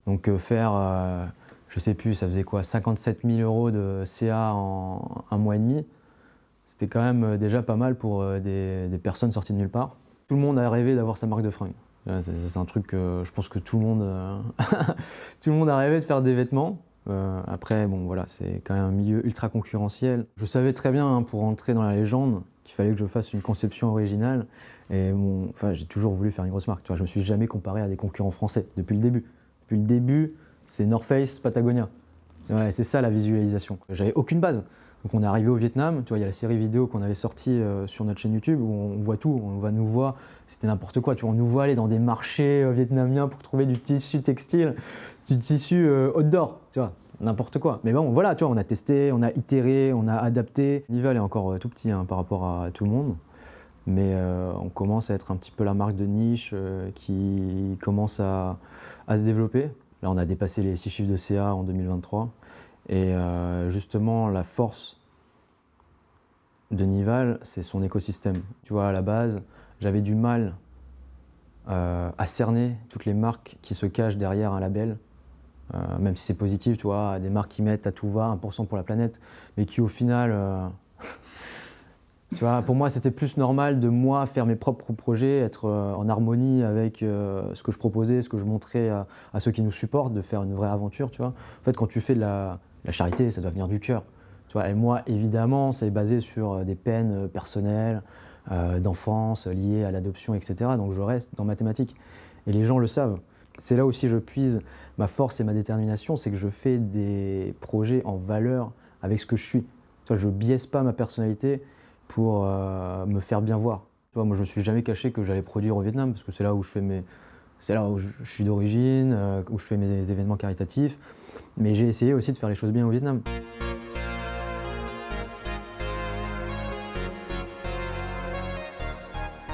Donc je sais plus, ça faisait quoi, 57 000 € de CA en un mois et demi. C'était quand même déjà pas mal pour des personnes sorties de nulle part. Tout le monde a rêvé d'avoir sa marque de fringues. C'est un truc que je pense que tout le monde, tout le monde a rêvé de faire des vêtements. Après, bon voilà, c'est quand même un milieu ultra concurrentiel. Je savais très bien, hein, pour entrer dans la légende, qu'il fallait que je fasse une conception originale. Et j'ai toujours voulu faire une grosse marque. Tu vois, je me suis jamais comparé à des concurrents français depuis le début. Depuis le début, c'est North Face, Patagonia. Ouais, c'est ça la visualisation. J'avais aucune base. Donc on est arrivé au Vietnam, tu vois, il y a la série vidéo qu'on avait sortie sur notre chaîne YouTube où on voit tout, on va nous voir, c'était n'importe quoi, tu vois, on nous voit aller dans des marchés vietnamiens pour trouver du tissu textile, du tissu outdoor, tu vois, n'importe quoi. Mais bon, voilà, tu vois, on a testé, on a itéré, on a adapté. Nival est encore tout petit, hein, par rapport à tout le monde, mais on commence à être un petit peu la marque de niche qui commence à se développer. Là, on a dépassé les 6 chiffres de CA en 2023. Et justement, la force de Nival, c'est son écosystème. Tu vois, à la base, j'avais du mal à cerner toutes les marques qui se cachent derrière un label, même si c'est positif, tu vois, des marques qui mettent à tout va 1% pour la planète, mais qui au final, tu vois, pour moi, c'était plus normal de moi faire mes propres projets, être en harmonie avec ce que je proposais, ce que je montrais à ceux qui nous supportent, de faire une vraie aventure, tu vois. En fait, quand tu fais de la charité, ça doit venir du cœur. Tu vois, et moi, évidemment, c'est basé sur des peines personnelles, d'enfance, liées à l'adoption, etc. Donc je reste dans ma thématique. Et les gens le savent. C'est là aussi je puise ma force et ma détermination, c'est que je fais des projets en valeur avec ce que je suis. Tu vois, je ne biaise pas ma personnalité pour me faire bien voir. Tu vois, moi, je ne me suis jamais caché que j'allais produire au Vietnam, parce que c'est là où c'est là où je suis d'origine, où je fais mes événements caritatifs. Mais j'ai essayé aussi de faire les choses bien au Vietnam.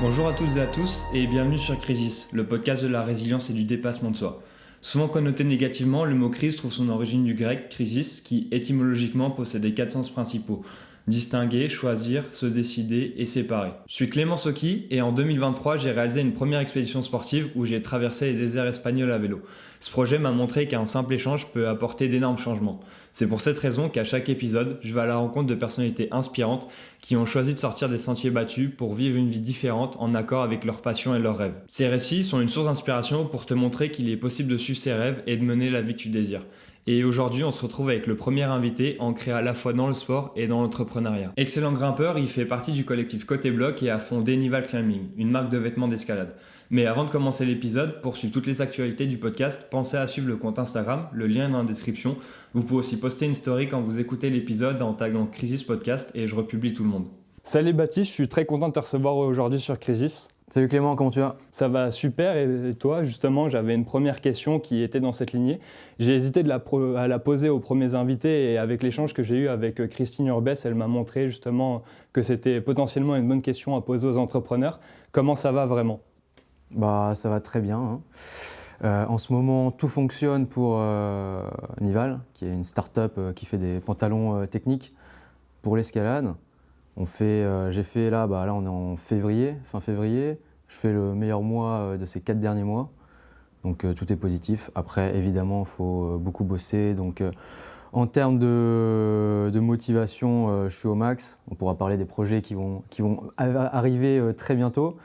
Bonjour à toutes et à tous et bienvenue sur Crisis, le podcast de la résilience et du dépassement de soi. Souvent connoté négativement, le mot crise trouve son origine du grec crisis qui étymologiquement possédait 4 sens principaux. Distinguer, choisir, se décider et séparer. Je suis Clément Soki et en 2023 j'ai réalisé une première expédition sportive où j'ai traversé les déserts espagnols à vélo. Ce projet m'a montré qu'un simple échange peut apporter d'énormes changements. C'est pour cette raison qu'à chaque épisode, je vais à la rencontre de personnalités inspirantes qui ont choisi de sortir des sentiers battus pour vivre une vie différente en accord avec leurs passions et leurs rêves. Ces récits sont une source d'inspiration pour te montrer qu'il est possible de suivre ses rêves et de mener la vie que tu désires. Et aujourd'hui, on se retrouve avec le premier invité ancré à la fois dans le sport et dans l'entrepreneuriat. Excellent grimpeur, il fait partie du collectif Côté Bloc et a fondé Nival Climbing, une marque de vêtements d'escalade. Mais avant de commencer l'épisode, pour suivre toutes les actualités du podcast, pensez à suivre le compte Instagram, le lien est dans la description. Vous pouvez aussi poster une story quand vous écoutez l'épisode en taguant Crisis Podcast et je republie tout le monde. Salut Baptiste, je suis très content de te recevoir aujourd'hui sur Crisis. Salut Clément, comment tu vas? Ça va super, et toi justement j'avais une première question qui était dans cette lignée. J'ai hésité à la poser aux premiers invités et avec l'échange que j'ai eu avec Christine Urbès, elle m'a montré justement que c'était potentiellement une bonne question à poser aux entrepreneurs. Comment ça va vraiment? Bah, ça va très bien, hein. En ce moment, tout fonctionne pour Nival, qui est une start-up qui fait des pantalons techniques pour l'escalade. J'ai fait là on est en février, fin février. Je fais le meilleur mois de ces 4 derniers mois. Donc tout est positif. Après, évidemment, il faut beaucoup bosser. Donc en termes de motivation, je suis au max. On pourra parler des projets qui vont arriver très bientôt.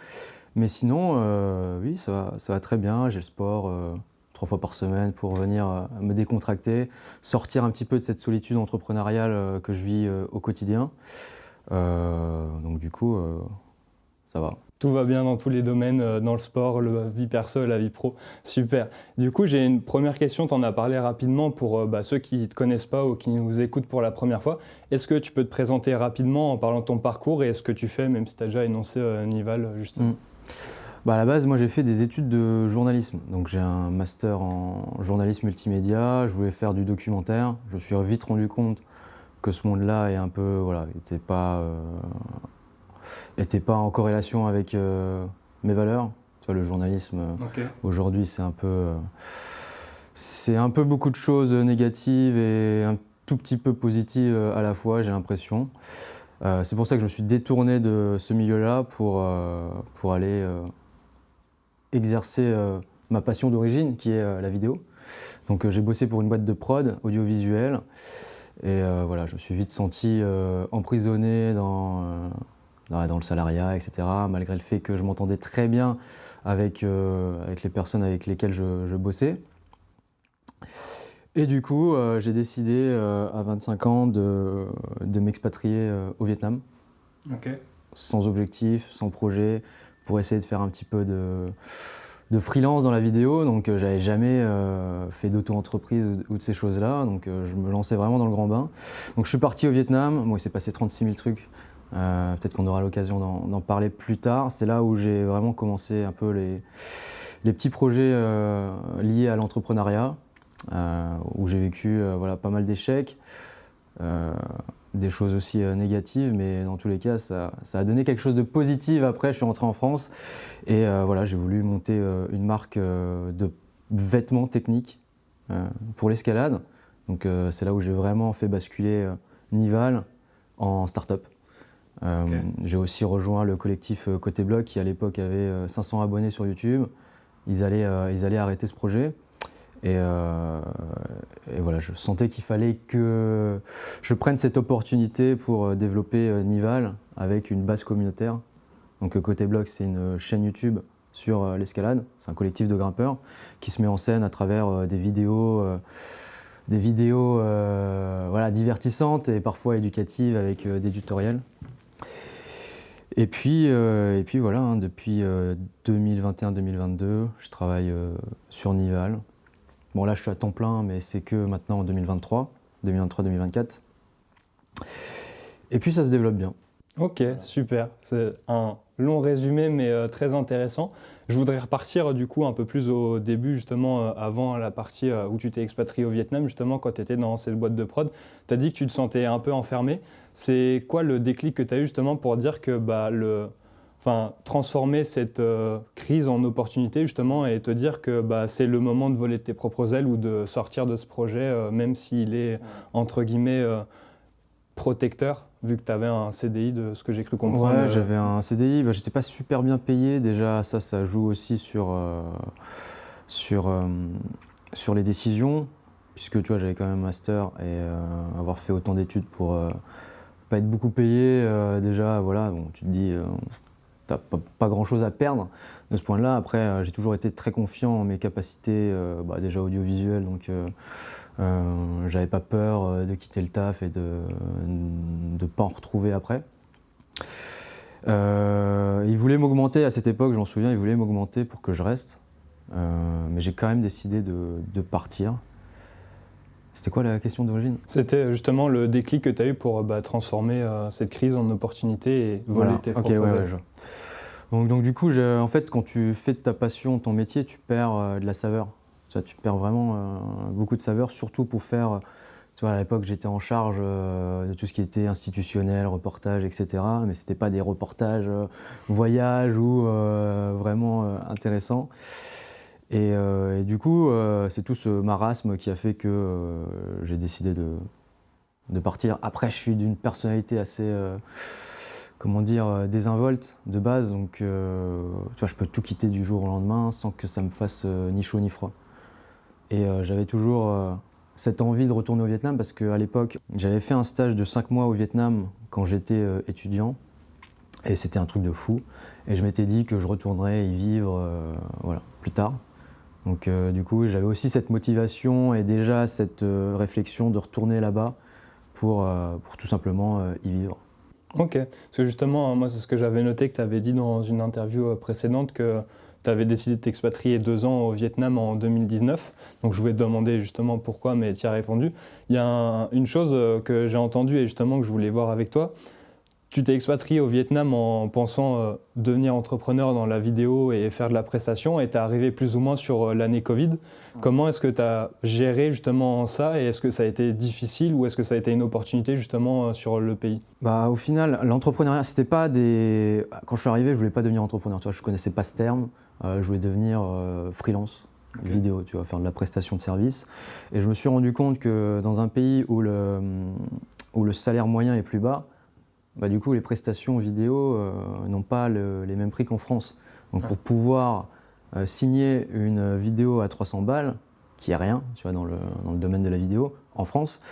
Mais sinon, oui, ça va très bien. J'ai le sport 3 fois par semaine pour venir me décontracter, sortir un petit peu de cette solitude entrepreneuriale que je vis au quotidien. Donc du coup, ça va. Tout va bien dans tous les domaines, dans le sport, la vie perso et la vie pro. Super. Du coup, j'ai une première question, tu en as parlé rapidement pour ceux qui ne te connaissent pas ou qui nous écoutent pour la première fois. Est-ce que tu peux te présenter rapidement en parlant de ton parcours et ce que tu fais, même si tu as déjà énoncé Nival justement? À la base, moi j'ai fait des études de journalisme. Donc j'ai un master en journalisme multimédia, je voulais faire du documentaire. Je me suis vite rendu compte que ce monde-là est un peu, était pas en corrélation avec mes valeurs. Tu vois, le journalisme, aujourd'hui, c'est un peu beaucoup de choses négatives et un tout petit peu positives à la fois, j'ai l'impression. C'est pour ça que je me suis détourné de ce milieu-là pour aller exercer ma passion d'origine, qui est la vidéo. Donc j'ai bossé pour une boîte de prod audiovisuelle et voilà, je me suis vite senti emprisonné dans le salariat, etc. Malgré le fait que je m'entendais très bien avec les personnes avec lesquelles je bossais. Et du coup, j'ai décidé à 25 ans de m'expatrier au Vietnam. Ok. Sans objectif, sans projet, pour essayer de faire un petit peu de freelance dans la vidéo. Donc j'avais jamais fait d'auto-entreprise ou de ces choses-là. Donc je me lançais vraiment dans le grand bain. Donc je suis parti au Vietnam. Bon, il s'est passé 36 000 trucs. Peut-être qu'on aura l'occasion d'en parler plus tard. C'est là où j'ai vraiment commencé un peu les petits projets liés à l'entrepreneuriat, où j'ai vécu voilà, pas mal d'échecs. Des choses aussi négatives, mais dans tous les cas, ça a donné quelque chose de positif. Après, je suis rentré en France et voilà, j'ai voulu monter une marque de vêtements techniques pour l'escalade. Donc c'est là où j'ai vraiment fait basculer Nival en start-up. Okay. J'ai aussi rejoint le collectif Côté Blog qui à l'époque avait 500 abonnés sur YouTube. Ils allaient arrêter ce projet. Et voilà, je sentais qu'il fallait que je prenne cette opportunité pour développer Nival avec une base communautaire. Donc Côté Blog, c'est une chaîne YouTube sur l'escalade. C'est un collectif de grimpeurs qui se met en scène à travers des vidéos voilà, divertissantes et parfois éducatives avec des tutoriels. Et puis voilà, hein, depuis 2021-2022, je travaille sur Nival. Bon là je suis à temps plein, mais c'est que maintenant en 2023-2024. Et puis ça se développe bien. Ok, super. C'est un long résumé, mais très intéressant. Je voudrais repartir du coup un peu plus au début, justement, avant la partie où tu t'es expatrié au Vietnam, justement, quand tu étais dans cette boîte de prod. Tu as dit que tu te sentais un peu enfermé. C'est quoi le déclic que tu as eu justement pour dire que transformer cette crise en opportunité justement et te dire que c'est le moment de voler de tes propres ailes ou de sortir de ce projet, même s'il est entre guillemets protecteur, vu que tu avais un CDI de ce que j'ai cru comprendre. Ouais, j'avais un CDI, j'étais pas super bien payé déjà, ça joue aussi sur les décisions, puisque tu vois j'avais quand même un master et avoir fait autant d'études pour pas être beaucoup payé déjà, voilà, bon, tu te dis t'as pas grand chose à perdre de ce point de là. Après j'ai toujours été très confiant en mes capacités déjà audiovisuelles, donc j'avais pas peur de quitter le taf et de pas en retrouver après. Il voulait m'augmenter à cette époque, je m'en souviens, il voulait m'augmenter pour que je reste, mais j'ai quand même décidé de partir. C'était quoi la question d'origine? C'était justement le déclic que tu as eu pour transformer cette crise en opportunité et voler tes propres ailes. Donc du coup, en fait, quand tu fais de ta passion ton métier, tu perds de la saveur. Tu perds vraiment beaucoup de saveur, surtout pour faire... Tu vois, à l'époque, j'étais en charge de tout ce qui était institutionnel, reportage, etc. Mais ce n'était pas des reportages voyage ou vraiment intéressants. Et du coup, c'est tout ce marasme qui a fait que j'ai décidé de partir. Après, je suis d'une personnalité assez, désinvolte de base. Donc, tu vois, je peux tout quitter du jour au lendemain sans que ça me fasse ni chaud ni froid. Et j'avais toujours cette envie de retourner au Vietnam parce qu'à l'époque, j'avais fait un stage de 5 mois au Vietnam quand j'étais étudiant. Et c'était un truc de fou. Et je m'étais dit que je retournerais y vivre plus tard. Donc du coup, j'avais aussi cette motivation et déjà cette réflexion de retourner là-bas pour tout simplement y vivre. Ok, parce que justement, moi c'est ce que j'avais noté que tu avais dit dans une interview précédente que tu avais décidé de t'expatrier 2 ans au Vietnam en 2019. Donc je voulais te demander justement pourquoi, mais tu y as répondu. Il y a une chose que j'ai entendue et justement que je voulais voir avec toi. Tu t'es expatrié au Vietnam en pensant devenir entrepreneur dans la vidéo et faire de la prestation et tu es arrivé plus ou moins sur l'année Covid. Comment est-ce que tu as géré justement ça et est-ce que ça a été difficile ou est-ce que ça a été une opportunité justement sur le pays? Au final, l'entrepreneuriat, c'était pas des... Quand je suis arrivé, je voulais pas devenir entrepreneur. Tu vois, je connaissais pas ce terme. Je voulais devenir freelance, vidéo, tu vois, faire de la prestation de service. Et je me suis rendu compte que dans un pays où le salaire moyen est plus bas, du coup, les prestations vidéo n'ont pas les mêmes prix qu'en France. Donc pour pouvoir signer une vidéo à 300 balles, qui est rien, tu vois, dans le domaine de la vidéo en France,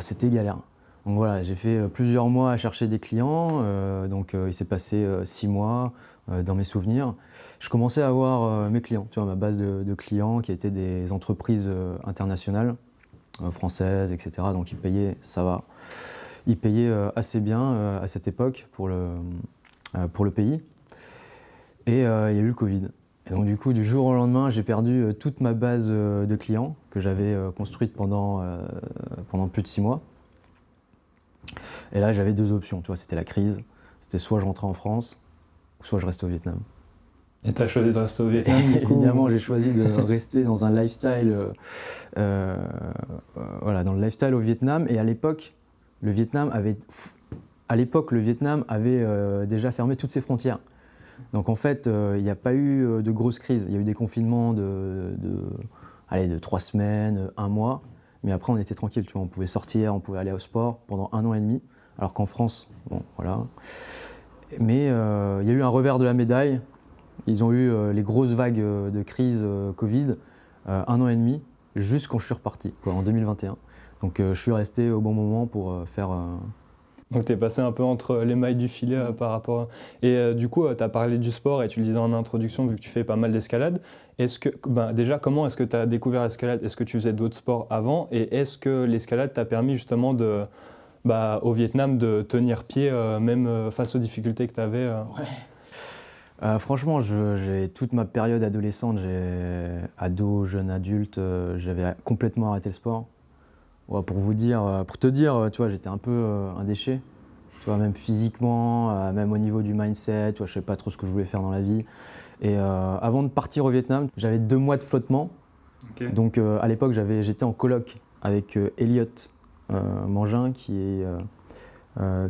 c'était galère. Donc voilà, j'ai fait plusieurs mois à chercher des clients, il s'est passé 6 mois dans mes souvenirs. Je commençais à avoir mes clients, tu vois, ma base de clients qui étaient des entreprises internationales, françaises, etc. Donc ils payaient, ça va, ils payaient assez bien à cette époque pour le pays. Et il y a eu le Covid. Et donc du coup, du jour au lendemain, j'ai perdu toute ma base de clients que j'avais construite pendant plus de 6 mois. Et là, j'avais 2 options, tu vois, c'était la crise. C'était soit je rentrais en France, soit je restais au Vietnam. Et tu as choisi de rester au Vietnam, du coup? Évidemment, j'ai choisi de rester dans un lifestyle, dans le lifestyle au Vietnam. Et à l'époque, le Vietnam avait déjà fermé toutes ses frontières. Donc en fait, il n'y a pas eu de grosse crise. Il y a eu des confinements de 3 semaines, 1 mois. Mais après, on était tranquille, tu vois, on pouvait sortir, on pouvait aller au sport pendant 1 an et demi. Alors qu'en France, bon, voilà. Mais il y a eu un revers de la médaille. Ils ont eu les grosses vagues de crise Covid, 1 an et demi, juste quand je suis reparti, quoi, en 2021. Donc je suis resté au bon moment pour faire... Donc tu es passé un peu entre les mailles du filet par rapport... Et du coup, tu as parlé du sport et tu le disais en introduction, vu que tu fais pas mal d'escalade. Déjà, comment est-ce que tu as découvert l'escalade? Est-ce que tu faisais d'autres sports avant? Et est-ce que l'escalade t'a permis justement au Vietnam de tenir pied, même face aux difficultés que tu avais Franchement, j'ai toute ma période adolescente, ado, jeune adulte, j'avais complètement arrêté le sport. Ouais, pour te dire, tu vois, j'étais un peu un déchet, tu vois, même physiquement, même au niveau du mindset, tu vois, je savais pas trop ce que je voulais faire dans la vie. Et avant de partir au Vietnam, j'avais 2 mois de flottement. Okay. Donc à l'époque, j'étais en coloc avec Elliot Mangin, qui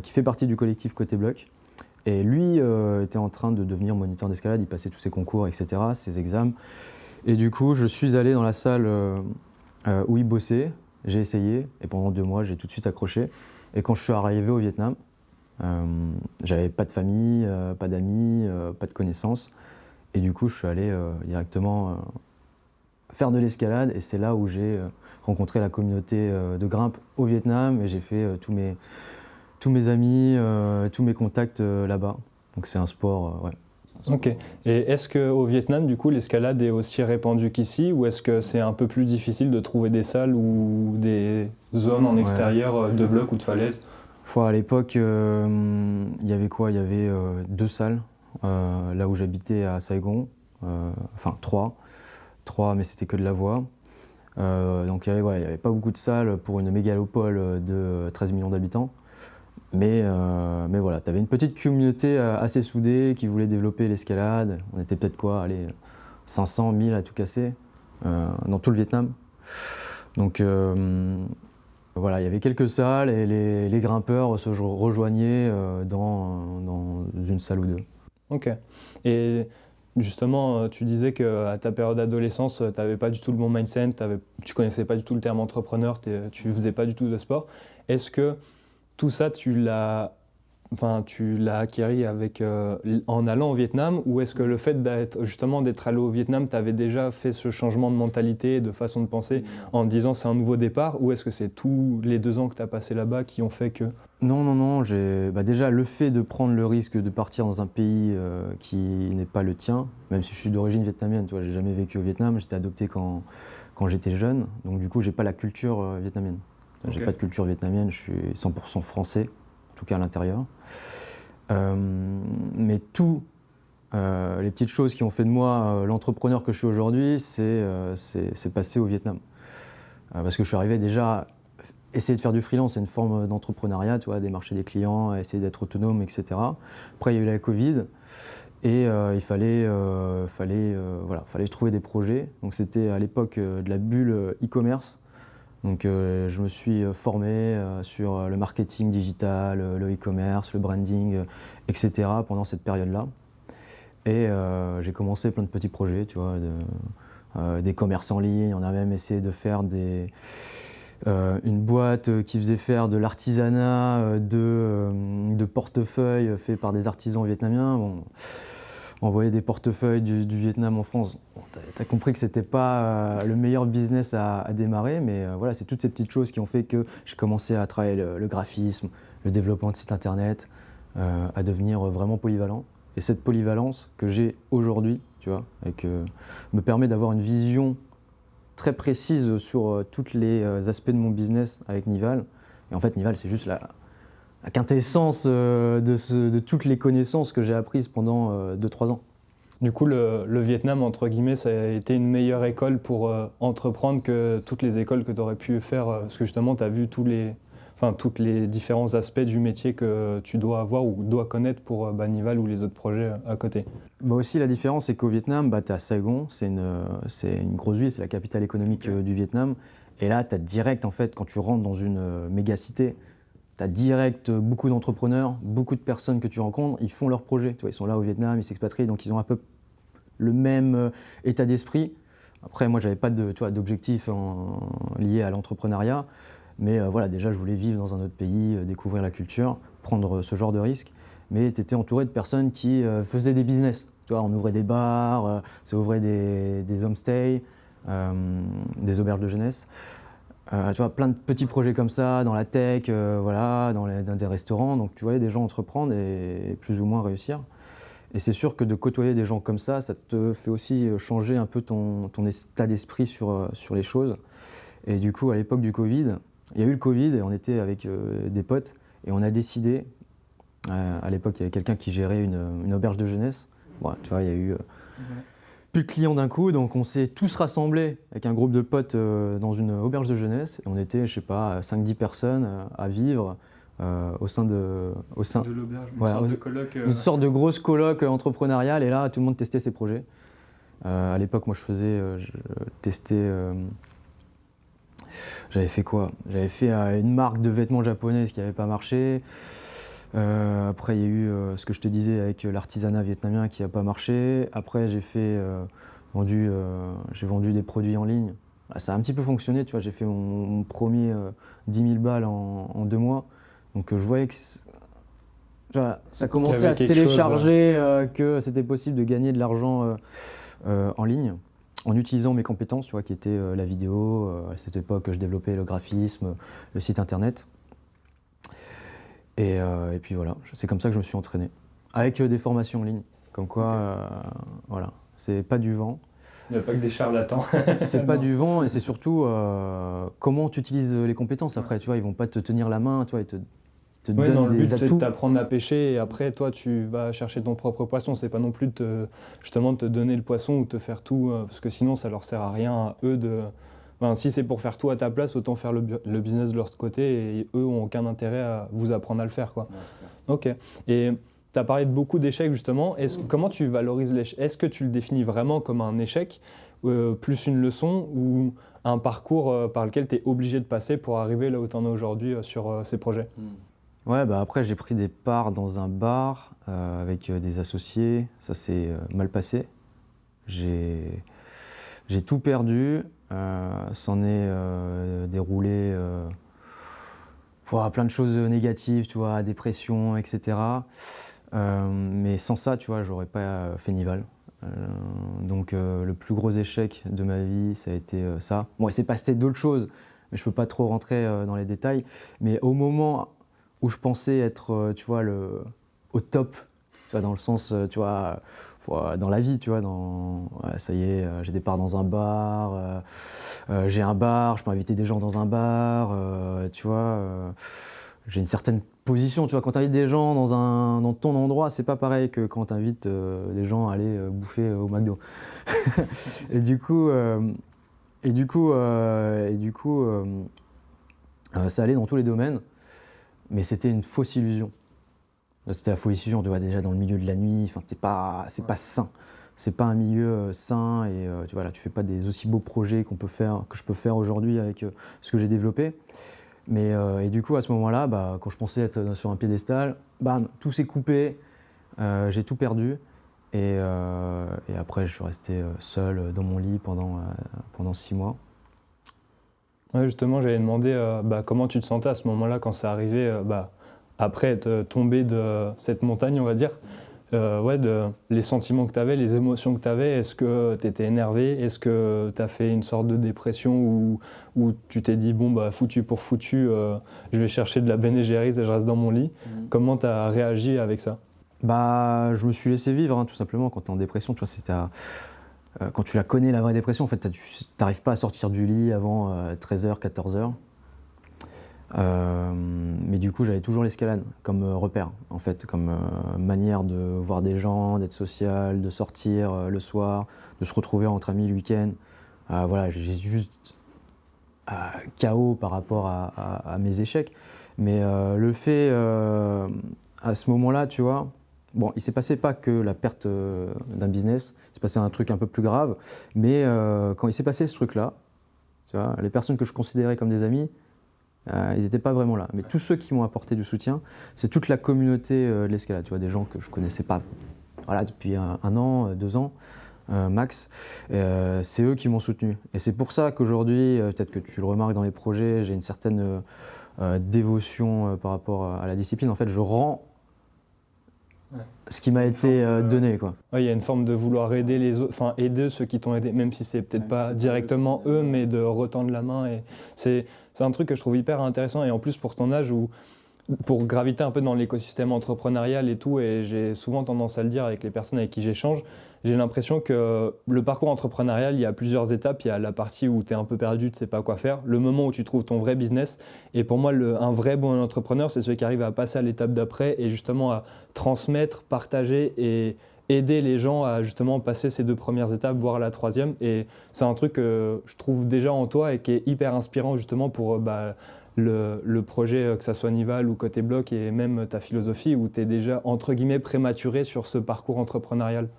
fait partie du collectif Côté Bloc. Et lui était en train de devenir moniteur d'escalade, il passait tous ses concours, etc., ses examens. Et du coup, je suis allé dans la salle où il bossait, j'ai essayé, et pendant 2 mois, j'ai tout de suite accroché. Et quand je suis arrivé au Vietnam, j'avais pas de famille, pas d'amis, pas de connaissances. Et du coup, je suis allé directement faire de l'escalade, et c'est là où j'ai rencontré la communauté de grimpe au Vietnam, et j'ai fait tous mes amis, tous mes contacts là-bas. Donc c'est un sport, ouais. Ok. Et est-ce qu'au Vietnam, du coup, l'escalade est aussi répandue qu'ici, ou est-ce que c'est un peu plus difficile de trouver des salles ou des zones en extérieur de blocs ou de falaises? À l'époque, il y avait quoi? Il y avait 2 salles, là où j'habitais à Saigon, enfin 3, mais c'était que de la voie. Donc il y avait pas beaucoup de salles pour une mégalopole de 13 millions d'habitants. Mais voilà, tu avais une petite communauté assez soudée qui voulait développer l'escalade. On était peut-être 500, 1000 à tout casser, dans tout le Vietnam. Donc voilà, il y avait quelques salles et les grimpeurs se rejoignaient dans une salle ou 2. Ok. Et justement, tu disais qu'à ta période d'adolescence, tu n'avais pas du tout le bon mindset, tu connaissais pas du tout le terme entrepreneur, tu faisais pas du tout de sport. Est-ce que tout ça, tu l'as acquis en allant au Vietnam, ou est-ce que le fait d'être allé au Vietnam, tu avais déjà fait ce changement de mentalité, de façon de penser, en disant c'est un nouveau départ, ou est-ce que c'est tous les 2 ans que tu as passé là-bas qui ont fait que... Non. Déjà, le fait de prendre le risque de partir dans un pays qui n'est pas le tien, même si je suis d'origine vietnamienne, tu vois, j'ai jamais vécu au Vietnam, j'étais adopté quand j'étais jeune, donc du coup, j'ai pas la culture vietnamienne. J'ai pas de culture vietnamienne, je suis 100% français, en tout cas à l'intérieur. Mais les petites choses qui ont fait de moi l'entrepreneur que je suis aujourd'hui, c'est passé au Vietnam. Parce que je suis arrivé déjà, essayer de faire du freelance, c'est une forme d'entrepreneuriat, tu vois, démarcher des clients, essayer d'être autonome, etc. Après, il y a eu la Covid et il fallait trouver des projets. Donc c'était à l'époque de la bulle e-commerce. Donc je me suis formé sur le marketing digital, le e-commerce, le branding, etc. pendant cette période-là. Et j'ai commencé plein de petits projets, tu vois, des commerces en ligne. On a même essayé de faire une boîte qui faisait faire de l'artisanat de portefeuilles faits par des artisans vietnamiens. Bon, envoyer des portefeuilles du Vietnam en France. Bon, tu as compris que c'était pas le meilleur business à démarrer, mais voilà, c'est toutes ces petites choses qui ont fait que j'ai commencé à travailler le graphisme, le développement de sites internet, à devenir vraiment polyvalent. Et cette polyvalence que j'ai aujourd'hui, tu vois, me permet d'avoir une vision très précise sur tous les aspects de mon business avec Nival. Et en fait, Nival, c'est juste la quintessence de toutes les connaissances que j'ai apprises pendant 2-3 ans. Du coup, le Vietnam, entre guillemets, ça a été une meilleure école pour entreprendre que toutes les écoles que tu aurais pu faire, parce que justement, tu as vu tous les différents aspects du métier que tu dois avoir ou dois connaître pour Nival ou les autres projets à côté. Bah aussi, la différence, c'est qu'au Vietnam, tu es à Saigon, c'est une grosse ville, c'est la capitale économique du Vietnam. Et là, tu as direct, en fait, quand tu rentres dans une méga cité, tu as direct beaucoup d'entrepreneurs, beaucoup de personnes que tu rencontres, ils font leurs projets. Tu vois, ils sont là au Vietnam, ils s'expatrient, donc ils ont un peu le même état d'esprit. Après, moi, je n'avais pas d'objectif lié à l'entrepreneuriat, mais voilà, déjà, je voulais vivre dans un autre pays, découvrir la culture, prendre ce genre de risque. Mais tu étais entouré de personnes qui faisaient des business. Tu vois, on ouvrait des bars, ça ouvrait des homestays, des auberges de jeunesse. Tu vois, plein de petits projets comme ça, dans la tech, voilà, dans des restaurants. Donc tu voyais des gens entreprendre et plus ou moins réussir. Et c'est sûr que de côtoyer des gens comme ça te fait aussi changer un peu ton état d'esprit sur les choses. Et du coup, à l'époque du Covid, il y a eu le Covid et on était avec des potes et on a décidé, à l'époque, il y avait quelqu'un qui gérait une auberge de jeunesse. Bon, tu vois, il y a eu plus de clients d'un coup, donc on s'est tous rassemblés avec un groupe de potes dans une auberge de jeunesse. Et on était, je sais pas, 5-10 personnes à vivre au sein de l'auberge, une sorte de coloc. Une sorte de grosse coloc entrepreneuriale. Et là, tout le monde testait ses projets. À l'époque, moi, je testais. J'avais fait quoi? J'avais fait une marque de vêtements japonaise qui n'avait pas marché. Après, il y a eu ce que je te disais avec l'artisanat vietnamien qui n'a pas marché. Après, j'ai vendu des produits en ligne. Ça a un petit peu fonctionné, tu vois. J'ai fait mon premier 10 000 balles en 2 mois. Donc, je voyais que ça commençait à se télécharger, que c'était possible de gagner de l'argent en ligne en utilisant mes compétences, tu vois, qui étaient la vidéo. À cette époque, je développais le graphisme, le site internet. Et puis voilà, c'est comme ça que je me suis entraîné. Avec des formations en ligne, comme quoi, voilà, c'est pas du vent. Il n'y a pas que des charlatans. C'est pas du vent et c'est surtout comment tu utilises les compétences après, tu vois, ils vont pas te tenir la main, tu vois, ils te donnent des atouts. Le but c'est de t'apprendre à pêcher et après toi tu vas chercher ton propre poisson, c'est pas non plus de te donner le poisson ou te faire tout, parce que sinon ça leur sert à rien à eux si c'est pour faire tout à ta place, autant faire le business de leur côté et eux n'ont aucun intérêt à vous apprendre à le faire, quoi. Ouais, ok. Et tu as parlé de beaucoup d'échecs justement. Comment tu valorises l'échec? Est-ce que tu le définis vraiment comme un échec, plus une leçon ou un parcours par lequel tu es obligé de passer pour arriver là où tu en es aujourd'hui sur ces projets? Ouais, bah après j'ai pris des parts dans un bar avec des associés. Ça s'est mal passé. J'ai tout perdu. S'en est déroulé plein de choses négatives, tu vois, dépression, etc. Mais sans ça, tu vois, j'aurais pas fait Nival. Donc le plus gros échec de ma vie, ça a été ça. Bon, il s'est passé d'autres choses, mais je peux pas trop rentrer dans les détails. Mais au moment où je pensais être, tu vois, au top, tu vois, dans le sens, tu vois, dans la vie, tu vois, ça y est, j'ai des parts dans un bar, j'ai un bar, je peux inviter des gens dans un bar, tu vois, j'ai une certaine position, tu vois, quand tu invites des gens dans ton endroit, c'est pas pareil que quand tu invites des gens à aller bouffer au McDo. Et du coup, ça allait dans tous les domaines, mais c'était une fausse illusion. C'était la fausse illusion, tu vois, déjà dans le milieu de la nuit, c'est pas sain. C'est pas un milieu sain et tu vois, là, tu fais pas des aussi beaux projets que je peux faire aujourd'hui avec ce que j'ai développé. Mais et du coup, à ce moment-là, quand je pensais être sur un piédestal, bam, tout s'est coupé, j'ai tout perdu. Et après, je suis resté seul dans mon lit pendant 6 mois. Ouais, justement, j'avais demandé comment tu te sentais à ce moment-là quand c'est arrivé, après être tombé de cette montagne, on va dire. les sentiments que tu avais, les émotions que tu avais. Est-ce que tu étais énervé? Est-ce que tu as fait une sorte de dépression où tu t'es dit, bon, bah, foutu pour foutu, je vais chercher de la Ben & Jerry's et je reste dans mon lit? Comment tu as réagi avec ça? Bah, je me suis laissé vivre, hein, tout simplement. Quand tu es en dépression, tu vois, quand tu la connais, la vraie dépression, en fait, tu n'arrives pas à sortir du lit avant 13h, 14h. Mais du coup, j'avais toujours l'escalade comme repère, en fait, comme manière de voir des gens, d'être social, de sortir le soir, de se retrouver entre amis le week-end. Voilà, j'ai juste KO par rapport à mes échecs. Mais le fait, à ce moment-là, tu vois, bon, il s'est passé pas que la perte d'un business, il s'est passé un truc un peu plus grave. Mais quand il s'est passé ce truc-là, tu vois, les personnes que je considérais comme des amis, ils n'étaient pas vraiment là. Mais tous ceux qui m'ont apporté du soutien, c'est toute la communauté de l'escalade. Tu vois, des gens que je connaissais pas, voilà, depuis un an, 2 ans max. C'est eux qui m'ont soutenu. Et c'est pour ça qu'aujourd'hui, peut-être que tu le remarques dans les projets, j'ai une certaine dévotion par rapport à la discipline. En fait, je rends ce qui m'a été donné, quoi. Ouais, il y a une forme de vouloir aider les autres, enfin aider ceux qui t'ont aidé, même si c'est peut-être pas directement eux, mais de retendre la main. Et c'est un truc que je trouve hyper intéressant. Et en plus, pour ton âge, pour graviter un peu dans l'écosystème entrepreneurial et tout, et j'ai souvent tendance à le dire avec les personnes avec qui j'échange, j'ai l'impression que le parcours entrepreneurial, il y a plusieurs étapes. Il y a la partie où tu es un peu perdu, tu ne sais pas quoi faire, le moment où tu trouves ton vrai business. Et pour moi, un vrai bon entrepreneur, c'est celui qui arrive à passer à l'étape d'après et justement à transmettre, partager et aider les gens à justement passer ces 2 premières étapes, voire la 3e. Et c'est un truc que je trouve déjà en toi et qui est hyper inspirant justement pour le projet, que ça soit Nival ou Côté Bloc, et même ta philosophie où tu es déjà entre guillemets prématuré sur ce parcours entrepreneurial.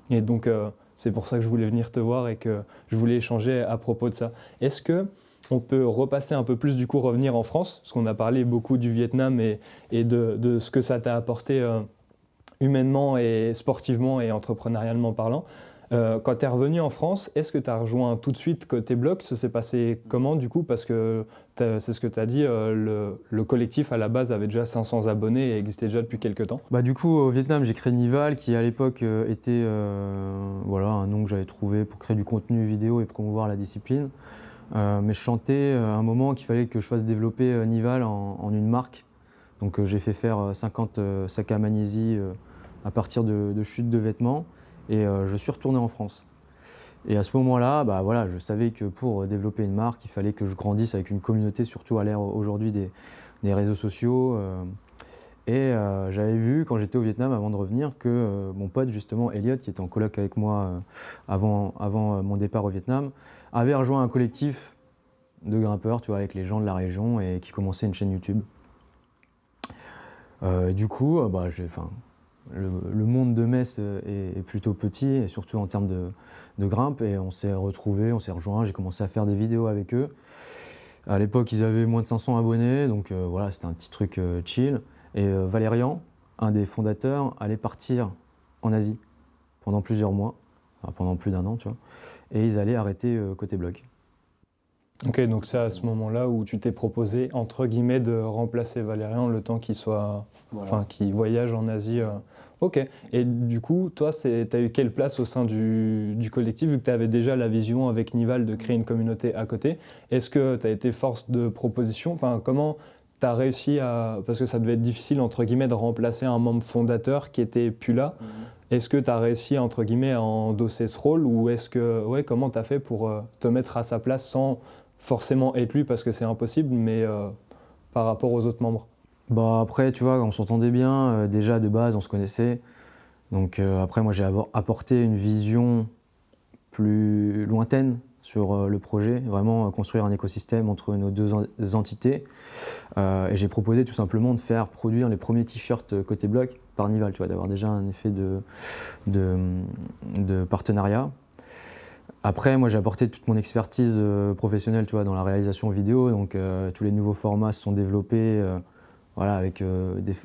Et donc c'est pour ça que je voulais venir te voir et que je voulais échanger à propos de ça. Est-ce qu'on peut repasser un peu plus, du coup revenir en France, parce qu'on a parlé beaucoup du Vietnam et de ce que ça t'a apporté humainement et sportivement et entrepreneurialement parlant. Quand tu es revenu en France, est-ce que tu as rejoint tout de suite Côté Bloc? Ça s'est passé comment du coup? Parce que c'est ce que tu as dit, le collectif à la base avait déjà 500 abonnés et existait déjà depuis quelques temps. Bah, du coup, au Vietnam, j'ai créé Nival, qui à l'époque était voilà, un nom que j'avais trouvé pour créer du contenu vidéo et promouvoir la discipline. Mais je sentais à un moment qu'il fallait que je fasse développer Nival en une marque. Donc j'ai fait faire 50 sacs à magnésie à partir de chutes de vêtements. Et je suis retourné en France. Et à ce moment-là, bah, voilà, je savais que pour développer une marque, il fallait que je grandisse avec une communauté, surtout à l'ère aujourd'hui des réseaux sociaux. J'avais vu, quand j'étais au Vietnam, avant de revenir, que mon pote, justement, Elliot, qui était en coloc avec moi avant mon départ au Vietnam, avait rejoint un collectif de grimpeurs, tu vois, avec les gens de la région, et qui commençait une chaîne YouTube. Du coup, bah, le monde de Metz est plutôt petit, et surtout en termes de grimpe, et on s'est retrouvés, on s'est rejoints, j'ai commencé à faire des vidéos avec eux. À l'époque, ils avaient moins de 500 abonnés, donc voilà, c'était un petit truc chill. Et Valérian, un des fondateurs, allait partir en Asie pendant plusieurs mois, enfin, pendant plus d'1 an, tu vois, et ils allaient arrêter Côté Bloc. Ok, donc c'est à ce moment-là où tu t'es proposé, entre guillemets, de remplacer Valérian le temps qu'il soit, voilà, qu'il voyage en Asie. Ok, et du coup, toi, tu as eu quelle place au sein du collectif, vu que tu avais déjà la vision avec Nival de créer une communauté à côté? Est-ce que tu as été force de proposition? Enfin, comment tu as réussi à... Parce que ça devait être difficile, entre guillemets, de remplacer un membre fondateur qui était plus là. Est-ce que tu as réussi, entre guillemets, à endosser ce rôle, ou est-ce que... Ouais, comment tu as fait pour te mettre à sa place sans forcément être lui, parce que c'est impossible, mais par rapport aux autres membres? Bah après, tu vois, on s'entendait bien, déjà de base, on se connaissait. Donc après, moi, j'ai apporté une vision plus lointaine sur le projet, vraiment construire un écosystème entre nos 2 entités. Et j'ai proposé tout simplement de faire produire les premiers t-shirts Côté Bloc par Nival, tu vois, d'avoir déjà un effet de partenariat. Après, moi, j'ai apporté toute mon expertise professionnelle, tu vois, dans la réalisation vidéo. Donc tous les nouveaux formats se sont développés, voilà, avec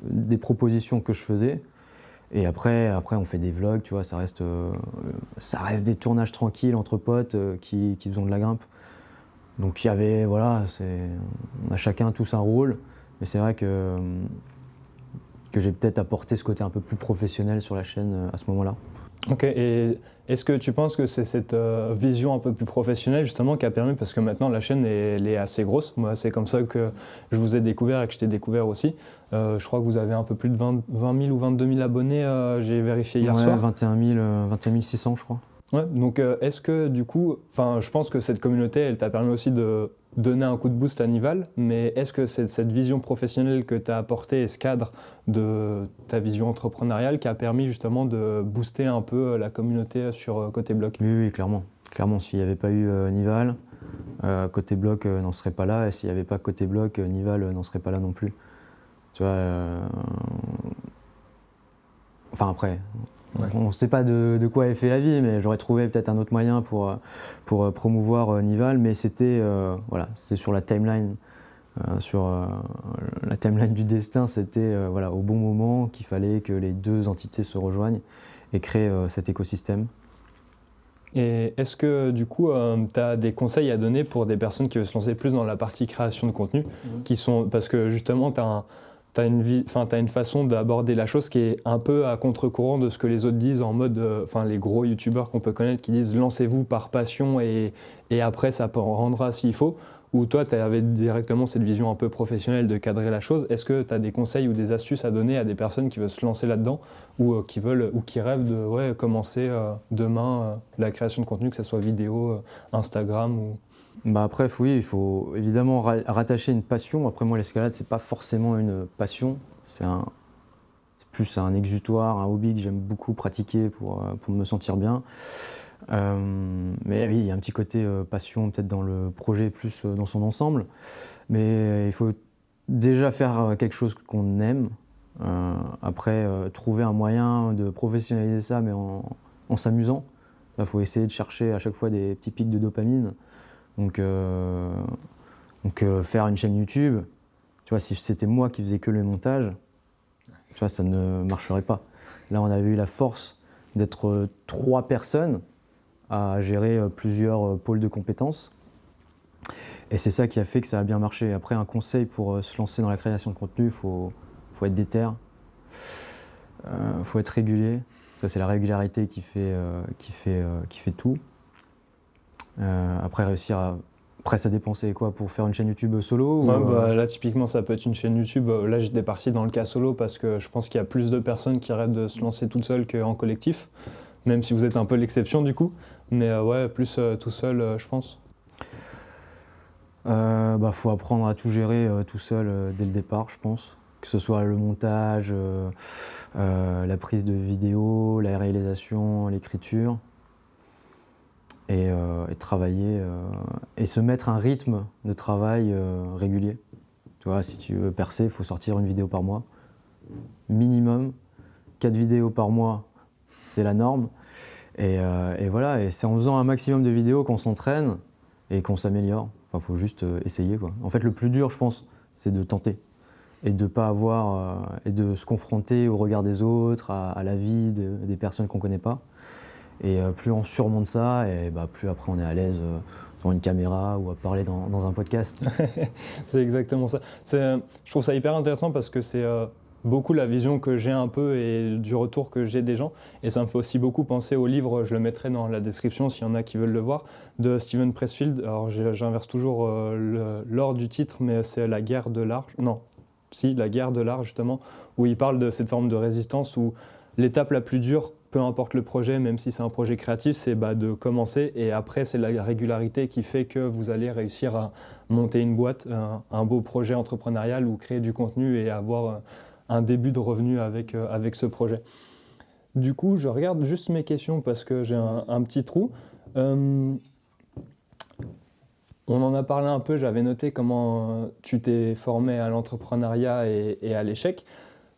des propositions que je faisais. Et après, on fait des vlogs, tu vois, ça reste des tournages tranquilles entre potes qui faisons de la grimpe. Donc il y avait, voilà, on a chacun tous un rôle, mais c'est vrai que que j'ai peut-être apporté ce côté un peu plus professionnel sur la chaîne à ce moment-là. Ok, et est-ce que tu penses que c'est cette vision un peu plus professionnelle justement qui a permis, parce que maintenant la chaîne elle est assez grosse, moi c'est comme ça que je vous ai découvert et que je t'ai découvert aussi. Je crois que vous avez un peu plus de 20 000 ou 22 000 abonnés, j'ai vérifié hier soir. 21 600 je crois. Ouais, donc est-ce que du coup, je pense que cette communauté elle t'a permis aussi de donner un coup de boost à Nival, mais est-ce que c'est cette vision professionnelle que tu as apportée et ce cadre de ta vision entrepreneuriale qui a permis justement de booster un peu la communauté sur Côté Bloc? Oui, clairement. Clairement, s'il n'y avait pas eu Nival, Côté Bloc n'en serait pas là, et s'il n'y avait pas Côté Bloc, Nival n'en serait pas là non plus. Tu vois, enfin après, ouais. On ne sait pas de quoi est fait la vie, mais j'aurais trouvé peut-être un autre moyen pour promouvoir Nival, mais c'était c'était sur la timeline. La timeline du destin, c'était au bon moment qu'il fallait que les deux entités se rejoignent et créent cet écosystème. Et est-ce que du coup, tu as des conseils à donner pour des personnes qui veulent se lancer plus dans la partie création de contenu, parce que justement, tu as une façon d'aborder la chose qui est un peu à contre-courant de ce que les autres disent en mode, les gros youtubeurs qu'on peut connaître qui disent lancez-vous par passion et après ça rendra s'il faut. Ou toi, tu avais directement cette vision un peu professionnelle de cadrer la chose. Est-ce que tu as des conseils ou des astuces à donner à des personnes qui veulent se lancer là-dedans ou qui rêvent de commencer demain la création de contenu, que ce soit vidéo, Instagram ou... Après, oui, il faut évidemment rattacher une passion. Après, moi, l'escalade, c'est pas forcément une passion. C'est plus un exutoire, un hobby que j'aime beaucoup pratiquer pour me sentir bien. Mais oui, il y a un petit côté passion peut-être dans le projet plus dans son ensemble. Mais il faut déjà faire quelque chose qu'on aime. Après, trouver un moyen de professionnaliser ça, mais en s'amusant. Il faut essayer de chercher à chaque fois des petits pics de dopamine. Donc faire une chaîne YouTube, tu vois, si c'était moi qui faisais que le montage, tu vois, ça ne marcherait pas. Là, on avait eu la force d'être 3 personnes à gérer plusieurs pôles de compétences. Et c'est ça qui a fait que ça a bien marché. Après, un conseil pour se lancer dans la création de contenu, il faut être déter, faut être régulier. Ça, c'est la régularité qui fait tout. Après, ça dépend, c'est quoi, pour faire une chaîne YouTube solo Là, typiquement, ça peut être une chaîne YouTube. Là, j'étais parti dans le cas solo parce que je pense qu'il y a plus de personnes qui rêvent de se lancer toutes seules qu'en collectif. Même si vous êtes un peu l'exception du coup, mais plus tout seul, je pense. Faut apprendre à tout gérer tout seul dès le départ, je pense. Que ce soit le montage, la prise de vidéo, la réalisation, l'écriture. Et travailler et se mettre un rythme de travail régulier. Tu vois, si tu veux percer, il faut sortir une vidéo par mois. Minimum, 4 vidéos par mois. C'est la norme. Et voilà, et c'est en faisant un maximum de vidéos qu'on s'entraîne et qu'on s'améliore. Enfin, faut juste essayer, quoi. En fait, le plus dur, je pense, c'est de tenter et de pas avoir et de se confronter au regard des autres, à la vie des personnes qu'on connaît pas. Et plus on surmonte ça, et plus après on est à l'aise devant une caméra ou à parler dans un podcast. C'est exactement ça. Je trouve ça hyper intéressant parce que c'est beaucoup la vision que j'ai un peu et du retour que j'ai des gens. Et ça me fait aussi beaucoup penser au livre, je le mettrai dans la description s'il y en a qui veulent le voir, de Steven Pressfield. Alors j'inverse toujours l'ordre du titre, mais c'est La guerre de l'art. Non, si, La guerre de l'art justement, où il parle de cette forme de résistance où l'étape la plus dure, peu importe le projet, même si c'est un projet créatif, c'est de commencer et après c'est la régularité qui fait que vous allez réussir à monter une boîte, un beau projet entrepreneurial ou créer du contenu et avoir un début de revenu avec ce projet. Du coup, je regarde juste mes questions parce que j'ai un petit trou. On en a parlé un peu, j'avais noté comment tu t'es formé à l'entrepreneuriat et à l'échec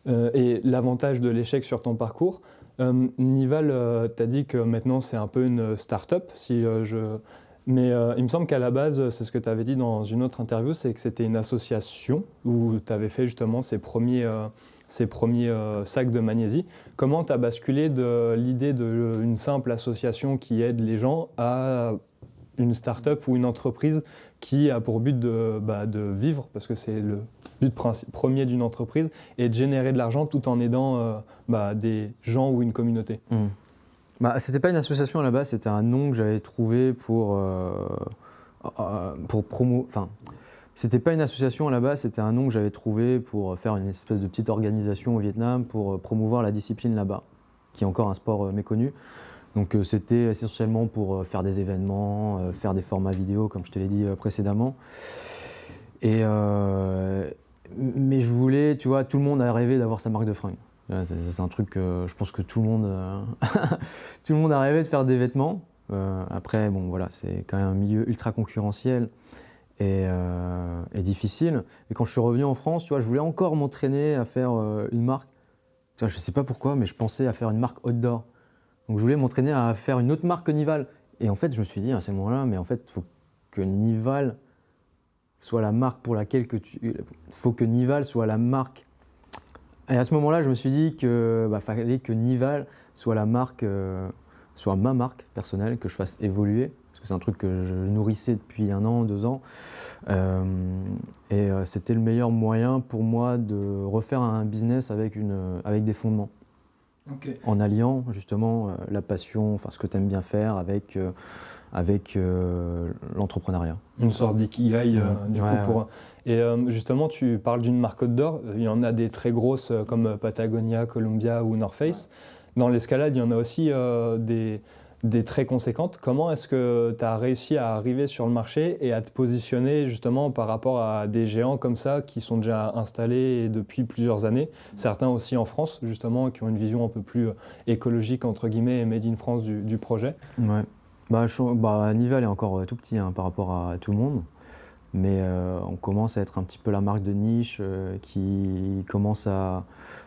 et l'avantage de l'échec sur ton parcours. Nival, tu as dit que maintenant c'est un peu une start-up, mais il me semble qu'à la base, c'est ce que tu avais dit dans une autre interview, c'est que c'était une association où tu avais fait justement ces premiers sacs de magnésie. Comment tu as basculé de l'idée d'une simple association qui aide les gens à une start-up ou une entreprise qui a pour but de vivre, parce que c'est premier d'une entreprise et de générer de l'argent tout en aidant des gens ou une communauté. C'était pas une association à la base, c'était un nom que j'avais trouvé pour Enfin, c'était pas une association à la base, c'était un nom que j'avais trouvé pour faire une espèce de petite organisation au Vietnam pour promouvoir la discipline là-bas, qui est encore un sport méconnu. Donc c'était essentiellement pour faire des événements, faire des formats vidéo, comme je te l'ai dit précédemment. Mais je voulais, tu vois, tout le monde a rêvé d'avoir sa marque de fringues. C'est un truc que je pense que tout le monde, tout le monde a rêvé de faire des vêtements. Après, bon, voilà, c'est quand même un milieu ultra concurrentiel et difficile. Et quand je suis revenu en France, tu vois, je voulais encore m'entraîner à faire une marque. Tu vois, je ne sais pas pourquoi, mais je pensais à faire une marque outdoor. Donc je voulais m'entraîner à faire une autre marque que Nival. Et en fait, je me suis dit à ce moment-là, mais en fait, il faut que Nival soit la marque pour laquelle faut que Nival soit la marque. Et à ce moment-là, je me suis dit que fallait que Nival soit la marque, soit ma marque personnelle, que je fasse évoluer. Parce que c'est un truc que je nourrissais depuis 1 an, 2 ans. C'était le meilleur moyen pour moi de refaire un business avec des fondements. Okay. En alliant justement la passion, enfin ce que tu aimes bien faire avec l'entrepreneuriat. Une sorte d'ikigai coup. Et justement, tu parles d'une marque outdoor, il y en a des très grosses comme Patagonia, Columbia ou North Face. Dans l'escalade, il y en a aussi des très conséquentes. Comment est-ce que tu as réussi à arriver sur le marché et à te positionner justement par rapport à des géants comme ça qui sont déjà installés depuis plusieurs années, certains aussi en France justement, qui ont une vision un peu plus écologique entre guillemets et made in France du projet? Ouais. Nival est encore tout petit par rapport à tout le monde, mais on commence à être un petit peu la marque de niche qui commence à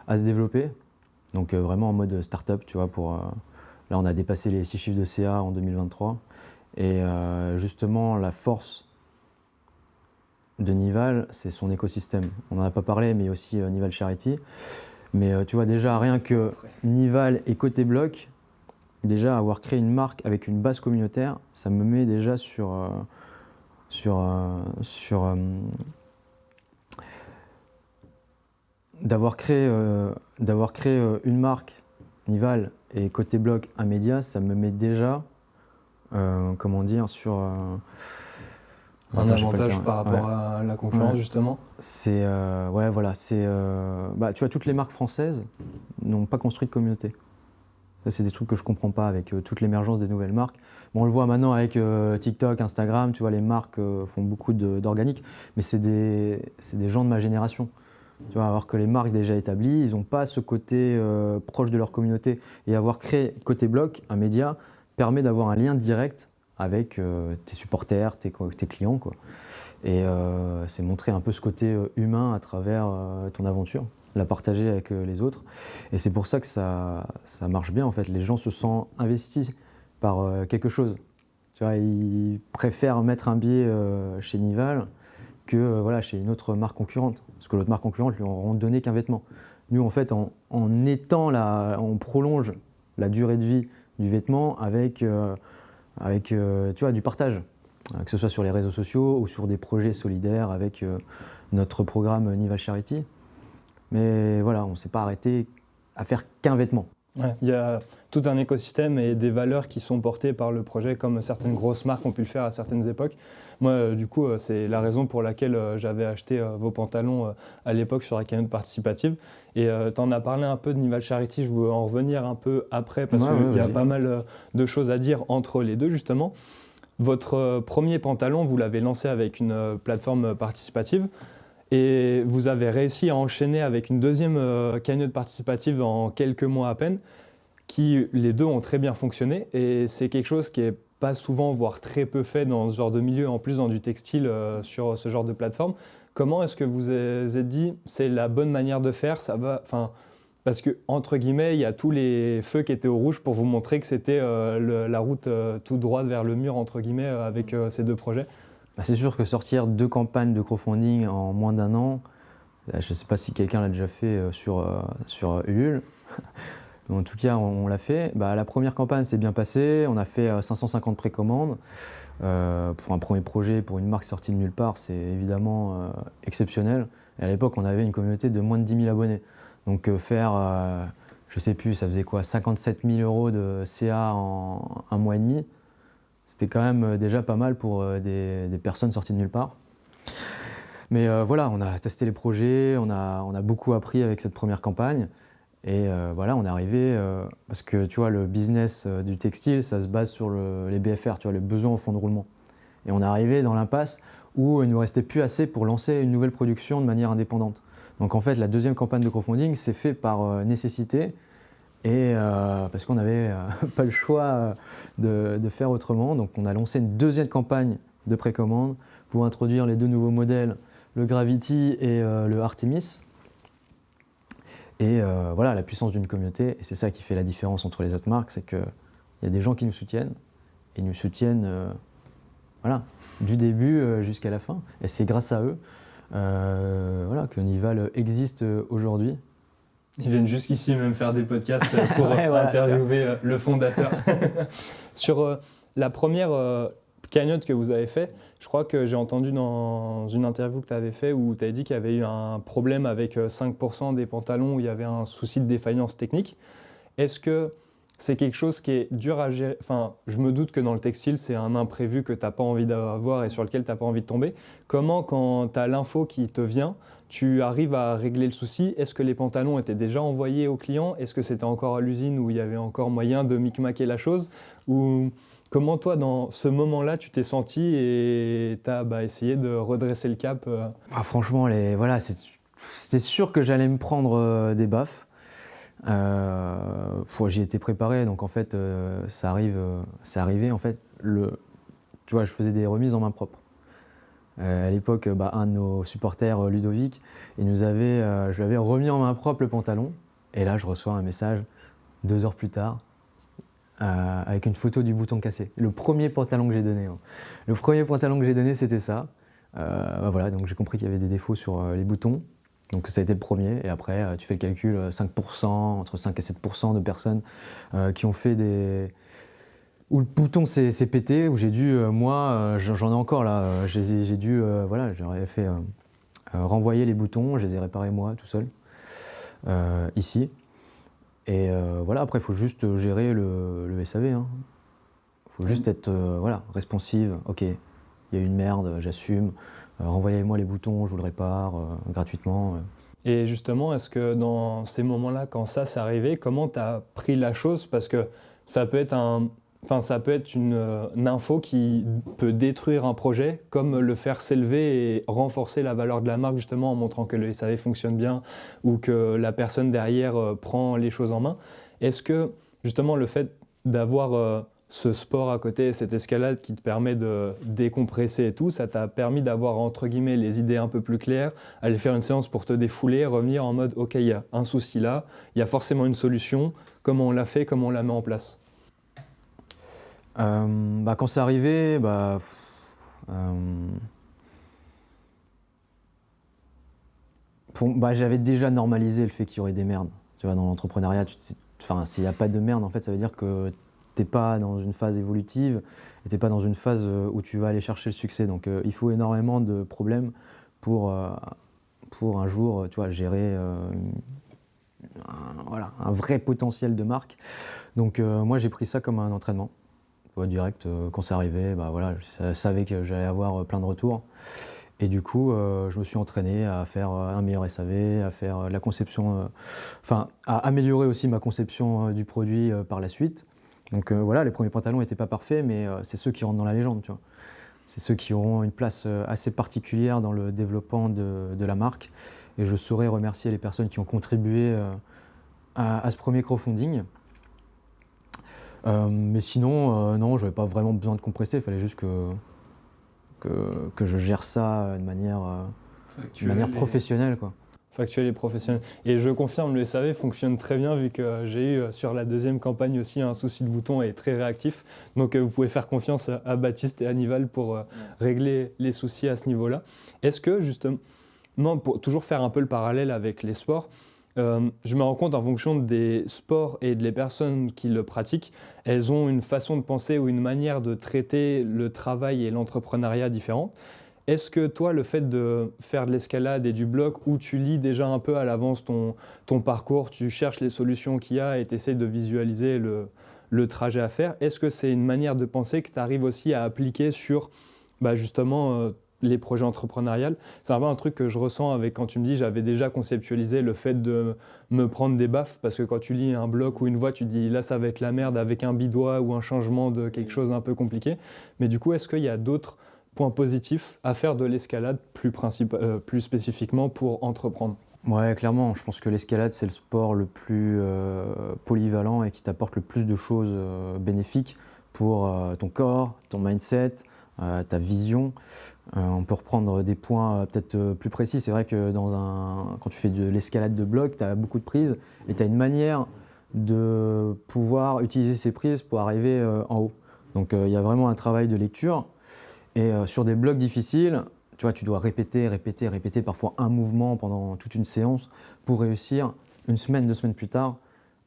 se développer. Donc vraiment en mode start-up, tu vois, là on a dépassé les 6 chiffres de CA en 2023. Et justement la force de Nival, c'est son écosystème. On n'en a pas parlé, mais aussi Nival Charity. Mais tu vois déjà rien que Nival et Côté Bloc, déjà avoir créé une marque avec une base communautaire, ça me met déjà d'avoir créé une marque Nival et Côté Bloc un média, ça me met déjà sur un avantage par rapport à la concurrence justement. C'est tu vois, toutes les marques françaises n'ont pas construit de communauté. Ça, c'est des trucs que je comprends pas avec toute l'émergence des nouvelles marques. Bon, on le voit maintenant avec TikTok, Instagram, tu vois, les marques font beaucoup d'organique, mais c'est des gens de ma génération. Tu vois, alors que les marques déjà établies, ils n'ont pas ce côté proche de leur communauté. Et avoir créé Côté Bloc, un média, permet d'avoir un lien direct avec tes supporters, tes clients, quoi. Et c'est montrer un peu ce côté humain à travers ton aventure, la partager avec les autres. Et c'est pour ça que ça marche bien, en fait. Les gens se sentent investis par quelque chose. Tu vois, ils préfèrent mettre un billet chez Nival que chez une autre marque concurrente. Parce que l'autre marque concurrente lui auront donné qu'un vêtement. Nous, en fait, on prolonge la durée de vie du vêtement avec tu vois, du partage. Que ce soit sur les réseaux sociaux ou sur des projets solidaires avec notre programme Nival Charity. Mais voilà, on ne s'est pas arrêté à faire qu'un vêtement. Ouais, il y a tout un écosystème et des valeurs qui sont portées par le projet, comme certaines grosses marques ont pu le faire à certaines époques. Moi, du coup, c'est la raison pour laquelle j'avais acheté vos pantalons à l'époque sur la cagnotte participative. Et tu en as parlé un peu de Nival Charity, je veux en revenir un peu après, parce qu'il y a pas mal de choses à dire entre les deux, justement. Votre premier pantalon, vous l'avez lancé avec une plateforme participative. Et vous avez réussi à enchaîner avec une deuxième cagnotte participative en quelques mois à peine, qui les deux ont très bien fonctionné. Et c'est quelque chose qui n'est pas souvent, voire très peu fait dans ce genre de milieu, en plus dans du textile sur ce genre de plateforme. Comment est-ce que vous vous êtes dit c'est la bonne manière de faire, ça va, parce que entre guillemets, il y a tous les feux qui étaient au rouge pour vous montrer que c'était la route toute droite vers le mur entre guillemets avec ces deux projets. C'est sûr que sortir 2 campagnes de crowdfunding en moins d'1 an, je ne sais pas si quelqu'un l'a déjà fait sur Ulule, mais en tout cas on l'a fait. La première campagne s'est bien passée, on a fait 550 précommandes. Pour un premier projet, pour une marque sortie de nulle part, c'est évidemment exceptionnel. Et à l'époque, on avait une communauté de moins de 10 000 abonnés. Donc faire, je sais plus, ça faisait quoi, 57 000 € de CA en un mois et demi, c'était quand même déjà pas mal pour des personnes sorties de nulle part. Mais voilà, on a testé les projets, on a beaucoup appris avec cette première campagne. Et voilà, on est arrivé, parce que tu vois, le business du textile, ça se base sur les BFR, tu vois, les besoins au fond de roulement. Et on est arrivé dans l'impasse où il ne nous restait plus assez pour lancer une nouvelle production de manière indépendante. Donc en fait, la deuxième campagne de crowdfunding s'est faite par nécessité et parce qu'on n'avait pas le choix de faire autrement. Donc on a lancé une deuxième campagne de précommande pour introduire les deux nouveaux modèles, le Gravity et le Artemis. Et voilà, la puissance d'une communauté, et c'est ça qui fait la différence entre les autres marques, c'est qu'il y a des gens qui nous soutiennent, et nous soutiennent voilà, du début jusqu'à la fin. Et c'est grâce à eux voilà, que Nival existe aujourd'hui. Ils viennent jusqu'ici même faire des podcasts pour Ouais, voilà, interviewer le fondateur. Sur la première cagnotte que vous avez fait, je crois que j'ai entendu dans une interview que tu avais fait où tu as dit qu'il y avait eu un problème avec 5% des pantalons où il y avait un souci de défaillance technique. Est-ce que c'est quelque chose qui est dur à gérer? Enfin, je me doute que dans le textile, c'est un imprévu que tu n'as pas envie d'avoir et sur lequel tu n'as pas envie de tomber. Comment, quand tu as l'info qui te vient, tu arrives à régler le souci? Est-ce que les pantalons étaient déjà envoyés aux clients? Est-ce que c'était encore à l'usine où il y avait encore moyen de micmaquer la chose? Ou comment toi, dans ce moment-là, tu t'es senti et tu as essayé de redresser le cap? Ah, franchement, voilà, c'était sûr que j'allais me prendre des baffes. J'y étais préparé, donc en fait, c'est arrivé. En fait, tu vois, je faisais des remises en main propre. À l'époque, un de nos supporters, Ludovic, je lui avais remis en main propre le pantalon, et là, je reçois un message 2 heures plus tard, avec une photo du bouton cassé. Le premier pantalon que j'ai donné. Le premier pantalon que j'ai donné, c'était ça. Voilà, donc j'ai compris qu'il y avait des défauts sur les boutons. Donc ça a été le premier, et après tu fais le calcul, 5%, entre 5 et 7% de personnes qui ont fait où le bouton s'est pété, où j'ai dû, j'en ai encore là, j'ai dû, voilà, j'aurais fait renvoyer les boutons, je les ai réparés moi tout seul, ici. Et voilà, après il faut juste gérer le SAV. Il faut juste être voilà, responsive, ok, il y a une merde, j'assume. Renvoyez-moi les boutons, je vous le répare gratuitement. Et justement, est-ce que dans ces moments-là, quand ça s'est arrivé, comment tu as pris la chose? Parce que ça peut être une info qui peut détruire un projet, comme le faire s'élever et renforcer la valeur de la marque, justement en montrant que le SAV fonctionne bien ou que la personne derrière prend les choses en main. Est-ce que justement le fait d'avoir ce sport à côté, cette escalade qui te permet de décompresser et tout, ça t'a permis d'avoir entre guillemets les idées un peu plus claires, aller faire une séance pour te défouler, revenir en mode ok, il y a un souci là, il y a forcément une solution, comment on la fait, comment on la met en place? Quand c'est arrivé, j'avais déjà normalisé le fait qu'il y aurait des merdes. Tu vois, dans l'entrepreneuriat, s'il n'y a pas de merde, en fait, ça veut dire que t'es pas dans une phase évolutive et t'es pas dans une phase où tu vas aller chercher le succès. Donc il faut énormément de problèmes pour un jour, tu vois, gérer un vrai potentiel de marque. Donc moi j'ai pris ça comme un entraînement. Direct, quand c'est arrivé, voilà, je savais que j'allais avoir plein de retours. Et du coup, je me suis entraîné à faire un meilleur SAV, à faire la conception, à améliorer aussi ma conception du produit par la suite. Donc voilà, les premiers pantalons n'étaient pas parfaits, mais c'est ceux qui rentrent dans la légende, tu vois. C'est ceux qui auront une place assez particulière dans le développement de la marque. Et je saurais remercier les personnes qui ont contribué à ce premier crowdfunding. Mais sinon, non, je n'avais pas vraiment besoin de compresser, il fallait juste que je gère ça de manière professionnelle, quoi. Factuel et professionnel. Et je confirme, le SAV fonctionne très bien vu que j'ai eu sur la deuxième campagne aussi un souci de bouton et très réactif. Donc vous pouvez faire confiance à Baptiste et à Nival pour régler les soucis à ce niveau-là. Est-ce que justement, pour toujours faire un peu le parallèle avec les sports, je me rends compte en fonction des sports et des personnes qui le pratiquent, elles ont une façon de penser ou une manière de traiter le travail et l'entrepreneuriat différente. Est-ce que toi, le fait de faire de l'escalade et du bloc, où tu lis déjà un peu à l'avance ton parcours, tu cherches les solutions qu'il y a et tu essaies de visualiser le trajet à faire, est-ce que c'est une manière de penser que tu arrives aussi à appliquer sur justement les projets entrepreneuriaux? C'est un peu un truc que je ressens avec quand tu me dis j'avais déjà conceptualisé le fait de me prendre des baffes, parce que quand tu lis un bloc ou une voie, tu te dis là ça va être la merde avec un bidois ou un changement de quelque chose d'un peu compliqué. Mais du coup, est-ce qu'il y a d'autres points positifs à faire de l'escalade plus spécifiquement pour entreprendre? Ouais, clairement, je pense que l'escalade, c'est le sport le plus polyvalent et qui t'apporte le plus de choses bénéfiques pour ton corps, ton mindset, ta vision. On peut reprendre des points peut-être plus précis. C'est vrai que quand tu fais de l'escalade de bloc, tu as beaucoup de prises et tu as une manière de pouvoir utiliser ces prises pour arriver en haut. Donc il y a vraiment un travail de lecture. Et sur des blocs difficiles, tu vois, tu dois répéter parfois un mouvement pendant toute une séance pour réussir, une semaine, 2 semaines plus tard,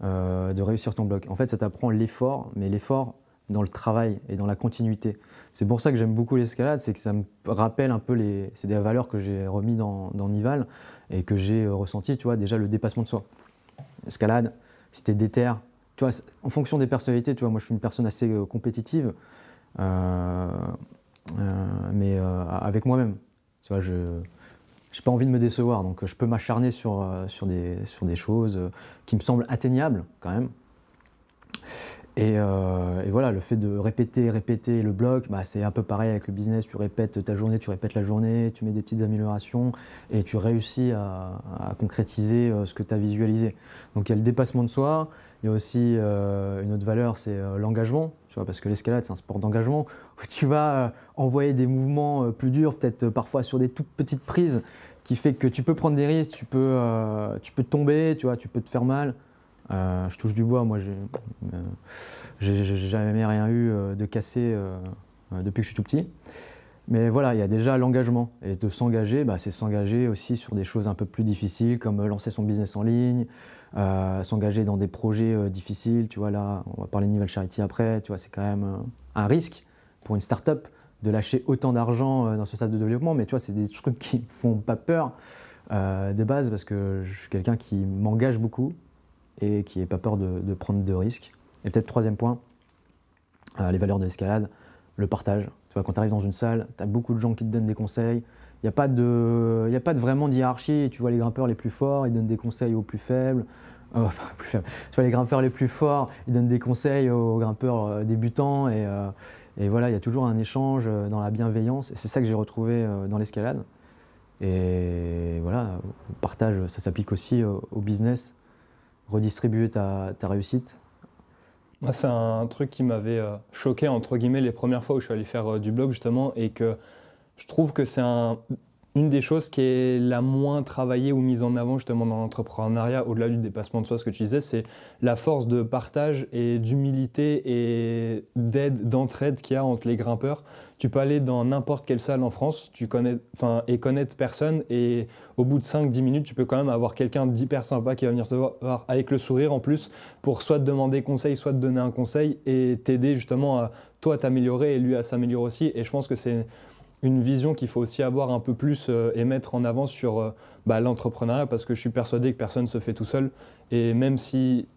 de réussir ton bloc. En fait, ça t'apprend l'effort, mais l'effort dans le travail et dans la continuité. C'est pour ça que j'aime beaucoup l'escalade, c'est que ça me rappelle un peu c'est des valeurs que j'ai remis dans Nival et que j'ai ressenti, tu vois, déjà le dépassement de soi. L'escalade, si t'es déter, tu vois, en fonction des personnalités, tu vois, moi je suis une personne assez compétitive, mais avec moi-même. Tu vois, je n'ai pas envie de me décevoir, donc je peux m'acharner sur des choses qui me semblent atteignables quand même. Et voilà, le fait de répéter le bloc, c'est un peu pareil avec le business. Tu répètes ta journée, tu répètes la journée, tu mets des petites améliorations et tu réussis à concrétiser ce que tu as visualisé. Donc il y a le dépassement de soi, il y a aussi une autre valeur, c'est l'engagement. Tu vois, parce que l'escalade, c'est un sport d'engagement où tu vas envoyer des mouvements plus durs, peut-être parfois sur des toutes petites prises, qui fait que tu peux prendre des risques, tu peux tomber, tu vois, tu peux te faire mal. Je touche du bois, moi j'ai jamais rien eu de cassé depuis que je suis tout petit. Mais voilà, il y a déjà l'engagement. Et de s'engager, c'est s'engager aussi sur des choses un peu plus difficiles, comme lancer son business en ligne, s'engager dans des projets difficiles. Tu vois, là, on va parler de Nival Charity après. Tu vois, c'est quand même un risque pour une start-up de lâcher autant d'argent dans ce stade de développement. Mais tu vois, c'est des trucs qui ne font pas peur de base, parce que je suis quelqu'un qui m'engage beaucoup et qui n'ait pas peur de prendre de risques. Et peut-être troisième point, les valeurs de l'escalade, le partage. Tu vois, quand tu arrives dans une salle, tu as beaucoup de gens qui te donnent des conseils. Il n'y a pas vraiment de hiérarchie. Tu vois, les grimpeurs les plus forts, ils donnent des conseils aux plus faibles. Plus faibles. Tu vois, les grimpeurs les plus forts, ils donnent des conseils aux grimpeurs débutants. Et voilà, il y a toujours un échange dans la bienveillance. Et c'est ça que j'ai retrouvé dans l'escalade. Et voilà, le partage, ça s'applique aussi au business. Redistribuer ta réussite. Moi, c'est un truc qui m'avait choqué, entre guillemets, les premières fois où je suis allé faire du blog, justement, et que je trouve que c'est une des choses qui est la moins travaillée ou mise en avant, justement, dans l'entrepreneuriat, au-delà du dépassement de soi, ce que tu disais, c'est la force de partage et d'humilité et d'aide, d'entraide qu'il y a entre les grimpeurs. Tu peux aller dans n'importe quelle salle en France, et connaître personne, et au bout de 5-10 minutes, tu peux quand même avoir quelqu'un d'hyper sympa qui va venir te voir avec le sourire en plus, pour soit te demander conseil, soit te donner un conseil, et t'aider justement à toi t'améliorer et lui à s'améliorer aussi. Et je pense que c'est une vision qu'il faut aussi avoir un peu plus et mettre en avant sur l'entrepreneuriat, parce que je suis persuadé que personne ne se fait tout seul. Et même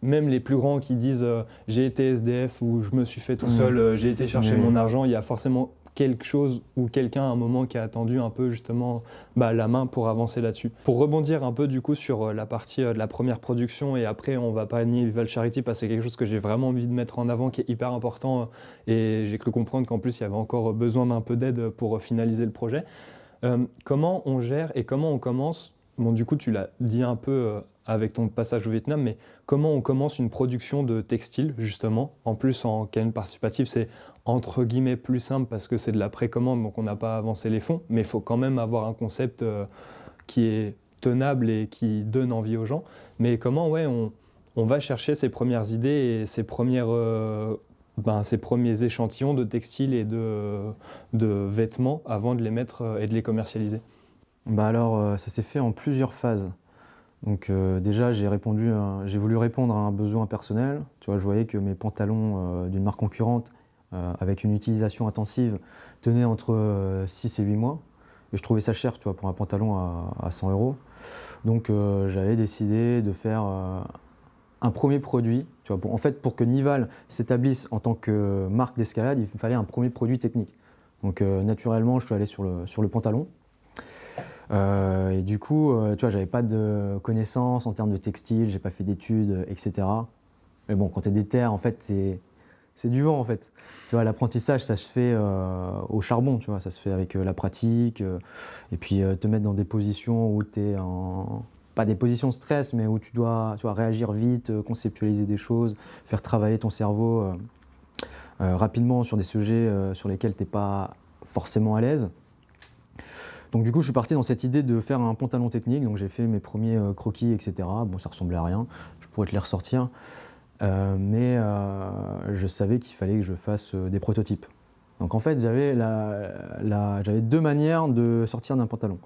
les plus grands qui disent j'ai été SDF ou je me suis fait tout seul, j'ai été chercher mon argent, il y a forcément quelque chose ou quelqu'un à un moment qui a attendu un peu justement la main pour avancer là-dessus. Pour rebondir un peu du coup sur la partie de la première production, et après on va parler de Nival Charity, parce que c'est quelque chose que j'ai vraiment envie de mettre en avant, qui est hyper important, et j'ai cru comprendre qu'en plus il y avait encore besoin d'un peu d'aide pour finaliser le projet. Comment on gère et comment on commence? Bon, du coup tu l'as dit un peu avec ton passage au Vietnam, mais comment on commence une production de textile justement? En plus en canne participative, c'est entre guillemets plus simple parce que c'est de la précommande, donc on n'a pas avancé les fonds, mais il faut quand même avoir un concept qui est tenable et qui donne envie aux gens. Mais comment on va chercher ses premières idées et ses premiers échantillons de textiles et de vêtements avant de les mettre et de les commercialiser? Alors, ça s'est fait en plusieurs phases. Donc déjà, j'ai voulu répondre à un besoin personnel. Tu vois, je voyais que mes pantalons d'une marque concurrente, avec une utilisation intensive, tenaient entre 6 et 8 mois. Et je trouvais ça cher, tu vois, pour un pantalon à 100 euros. Donc j'avais décidé de faire un premier produit. Tu vois, en fait, pour que Nival s'établisse en tant que marque d'escalade, il fallait un premier produit technique. Donc naturellement, je suis allé sur le pantalon. Et du coup, tu vois, j'avais pas de connaissances en termes de textile, j'ai pas fait d'études, etc. Mais bon, quand tu es déter, en fait, c'est du vent, en fait. Tu vois, l'apprentissage, ça se fait au charbon, tu vois, ça se fait avec la pratique, et puis te mettre dans des positions où tu es pas des positions de stress, mais où tu dois réagir vite, conceptualiser des choses, faire travailler ton cerveau rapidement sur des sujets sur lesquels tu n'es pas forcément à l'aise. Donc du coup, je suis parti dans cette idée de faire un pantalon technique, donc j'ai fait mes premiers croquis, etc. Bon, ça ressemblait à rien, je pourrais te les ressortir. Mais je savais qu'il fallait que je fasse des prototypes. Donc en fait, j'avais deux manières de sortir d'un pantalon.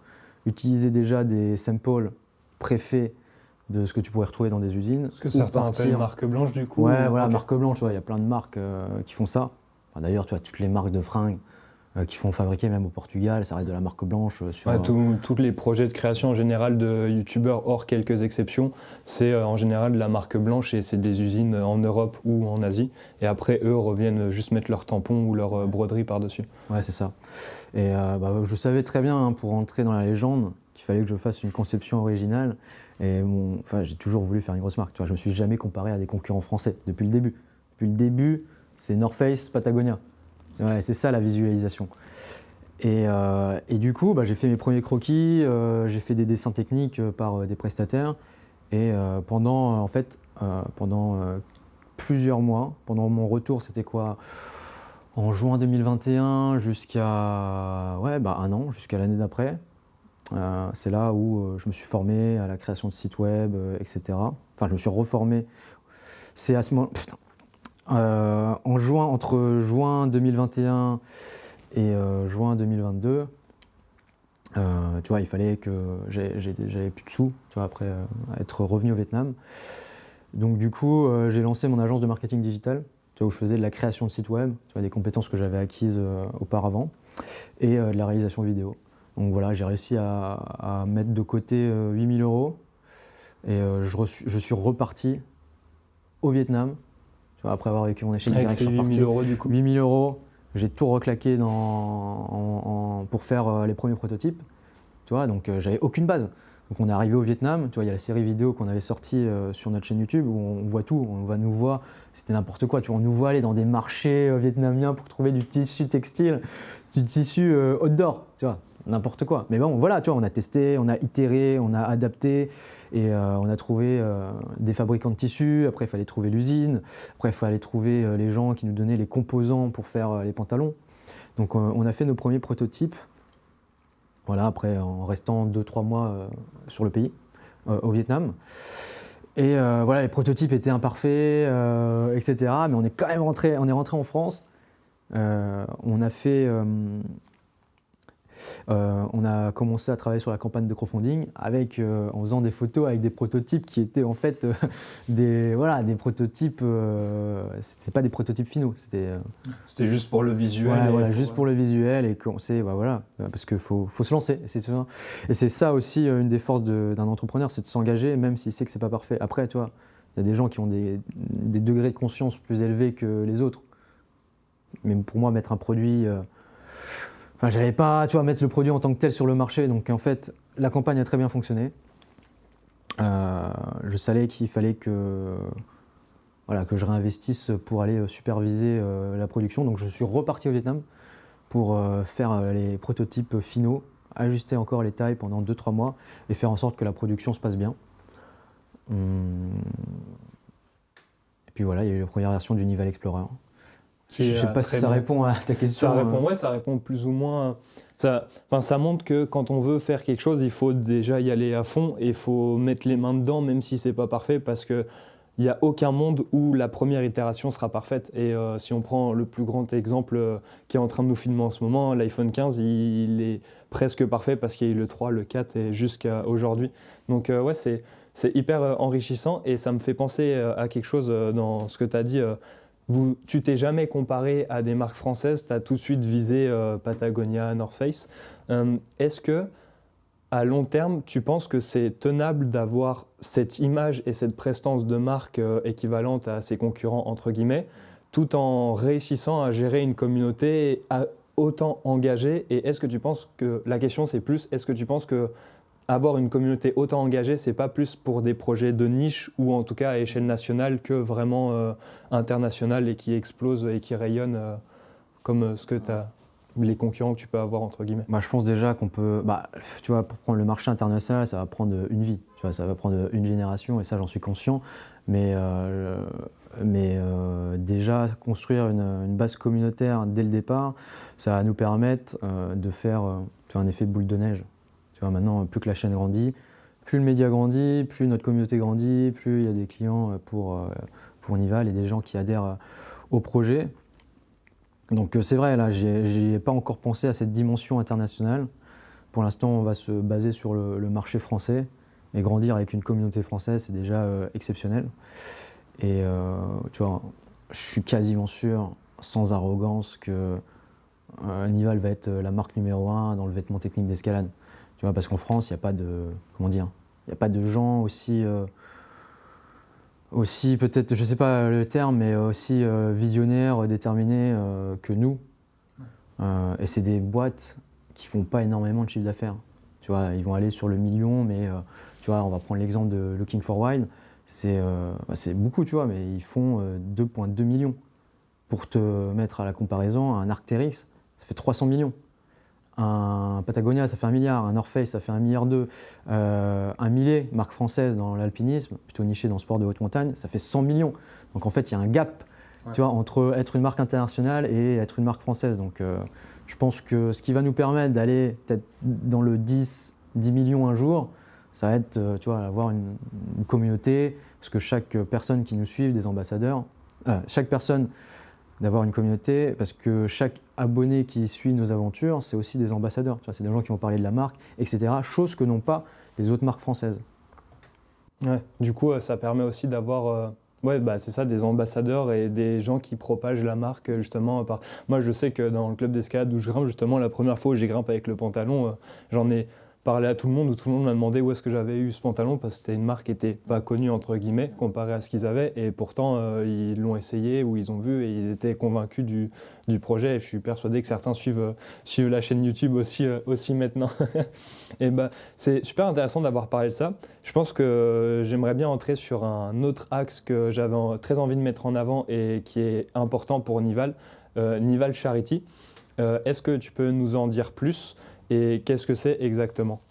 Utiliser déjà des samples préfaits de ce que tu pourrais retrouver dans des usines. Ce que certains appellent marque blanche du coup. Ouais, voilà, okay. Marque blanche, il y a plein de marques qui font ça. Enfin, d'ailleurs, tu vois, toutes les marques de fringues qui font fabriquer même au Portugal, ça reste de la marque blanche. Tous les projets de création en général de youtubeurs, hors quelques exceptions, c'est en général de la marque blanche et c'est des usines en Europe ou en Asie. Et après, eux reviennent juste mettre leur tampon ou leur broderie par-dessus. Ouais, c'est ça. Et je savais très bien, hein, pour entrer dans la légende, qu'il fallait que je fasse une conception originale. Et j'ai toujours voulu faire une grosse marque. Tu vois, je ne me suis jamais comparé à des concurrents français depuis le début. Depuis le début, c'est North Face, Patagonia. Ouais, c'est ça la visualisation. Et du coup, j'ai fait mes premiers croquis, j'ai fait des dessins techniques par des prestataires. Et pendant plusieurs mois, pendant mon retour, c'était quoi? En juin 2021 jusqu'à un an, jusqu'à l'année d'après. C'est là où je me suis formé à la création de sites web, etc. Enfin, je me suis reformé. C'est à ce moment... entre juin 2021 et juin 2022, tu vois, il fallait que j'avais plus de sous, tu vois, après être revenu au Vietnam. Donc du coup, j'ai lancé mon agence de marketing digital, tu vois, où je faisais de la création de sites web, tu vois, des compétences que j'avais acquises auparavant, et de la réalisation vidéo. Donc voilà, j'ai réussi à mettre de côté 8 000 € et je suis reparti au Vietnam. Tu vois, après avoir vécu mon échec direct, je suis reparti. 8 000 € du coup. 8 000 €, j'ai tout reclaqué pour faire les premiers prototypes. Tu vois, donc j'avais aucune base. Donc on est arrivé au Vietnam, tu vois, il y a la série vidéo qu'on avait sortie sur notre chaîne YouTube où on voit tout, on va nous voir, c'était n'importe quoi, tu vois, on nous voit aller dans des marchés vietnamiens pour trouver du tissu textile, du tissu outdoor, tu vois, n'importe quoi. Mais bon, voilà, tu vois, on a testé, on a itéré, on a adapté et on a trouvé des fabricants de tissus, après il fallait trouver l'usine, après il fallait trouver les gens qui nous donnaient les composants pour faire les pantalons. Donc on a fait nos premiers prototypes. Voilà, après, en restant 2-3 mois sur le pays, au Vietnam. Et voilà, les prototypes étaient imparfaits, etc. Mais on est quand même rentré en France. On a commencé à travailler sur la campagne de crowdfunding en faisant des photos avec des prototypes qui étaient en fait des prototypes. C'était pas des prototypes finaux, c'était juste pour le visuel. Ouais, voilà, juste pour le visuel et qu'on sait, parce qu'il faut se lancer. Et c'est ça aussi une des forces d'un entrepreneur, c'est de s'engager même s'il sait que c'est pas parfait. Après, tu vois, il y a des gens qui ont des degrés de conscience plus élevés que les autres. Mais pour moi, mettre un produit. J'allais pas, tu vois, mettre le produit en tant que tel sur le marché. Donc en fait, la campagne a très bien fonctionné. Je savais qu'il fallait que je réinvestisse pour aller superviser la production. Donc je suis reparti au Vietnam pour faire les prototypes finaux, ajuster encore les tailles pendant 2-3 mois et faire en sorte que la production se passe bien. Et puis voilà, il y a eu la première version du Nival Explorer. Je ne sais pas si ça répond à ta question. Ça répond plus ou moins. Ça montre que quand on veut faire quelque chose, il faut déjà y aller à fond et il faut mettre les mains dedans, même si c'est pas parfait, parce qu'il n'y a aucun monde où la première itération sera parfaite. Et si on prend le plus grand exemple qui est en train de nous filmer en ce moment, l'iPhone 15, il est presque parfait parce qu'il y a eu le 3, le 4 et jusqu'à aujourd'hui. Donc c'est hyper enrichissant et ça me fait penser à quelque chose dans ce que tu as dit. Tu t'es jamais comparé à des marques françaises, tu as tout de suite visé Patagonia, North Face. Est-ce que à long terme, tu penses que c'est tenable d'avoir cette image et cette prestance de marque équivalente à ses concurrents, entre guillemets, tout en réussissant à gérer une communauté autant engagée? Et est-ce que tu penses que, la question c'est plus, est-ce que tu penses que avoir une communauté autant engagée, c'est pas plus pour des projets de niche ou en tout cas à échelle nationale que vraiment internationale et qui explose et qui rayonne comme ce que tu as les concurrents que tu peux avoir entre guillemets? Je pense déjà qu'on peut, tu vois, pour prendre le marché international, ça va prendre une vie, tu vois, ça va prendre une génération et ça j'en suis conscient, mais déjà construire une base communautaire dès le départ, ça va nous permettre de faire tu vois, un effet boule de neige. Tu vois, maintenant, plus que la chaîne grandit, plus le média grandit, plus notre communauté grandit, plus il y a des clients pour Nival et des gens qui adhèrent au projet. Donc c'est vrai, là, j'y ai pas encore pensé à cette dimension internationale. Pour l'instant, on va se baser sur le marché français et grandir avec une communauté française, c'est déjà exceptionnel. Et tu vois, je suis quasiment sûr, sans arrogance, que Nival va être la marque numéro 1 dans le vêtement technique d'escalade. Tu vois, parce qu'en France, il n'y a pas de, comment dire, il n'y a pas de gens aussi peut-être, je ne sais pas le terme, mais aussi visionnaires, déterminés que nous. Et c'est des boîtes qui ne font pas énormément de chiffre d'affaires. Tu vois, ils vont aller sur le million, mais tu vois, on va prendre l'exemple de Looking for Wine. C'est beaucoup, tu vois, mais ils font 2,2 millions. Pour te mettre à la comparaison, un Arc'teryx, ça fait 300 millions. Un Patagonia, ça fait 1 milliard. Un North Face, ça fait 1,2 milliard. Un Millet, marque française dans l'alpinisme, plutôt nichée dans le sport de haute montagne, ça fait 100 millions. Donc en fait, il y a un gap tu vois, entre être une marque internationale et être une marque française. Donc je pense que ce qui va nous permettre d'aller peut-être dans le 10 millions un jour, ça va être tu vois, avoir une communauté, parce que chaque personne qui nous suit, des ambassadeurs, chaque personne d'avoir une communauté, parce que chaque abonné qui suit nos aventures, c'est aussi des ambassadeurs. Tu vois, c'est des gens qui vont parler de la marque, etc. Chose que n'ont pas les autres marques françaises. Ouais, du coup, ça permet aussi d'avoir c'est ça, des ambassadeurs et des gens qui propagent la marque justement. Moi, je sais que dans le club d'escalade où je grimpe, justement, la première fois où j'ai grimpé avec le pantalon, j'en ai parlé à tout le monde, où tout le monde m'a demandé où est-ce que j'avais eu ce pantalon, parce que c'était une marque qui n'était pas connue, entre guillemets, comparée à ce qu'ils avaient, et pourtant, ils l'ont essayé ou ils ont vu et ils étaient convaincus du projet, et je suis persuadé que certains suivent la chaîne YouTube aussi maintenant. Et c'est super intéressant d'avoir parlé de ça. Je pense que j'aimerais bien entrer sur un autre axe que j'avais très envie de mettre en avant et qui est important pour Nival, Nival Charity. Est-ce que tu peux nous en dire plus et qu'est-ce que c'est exactement?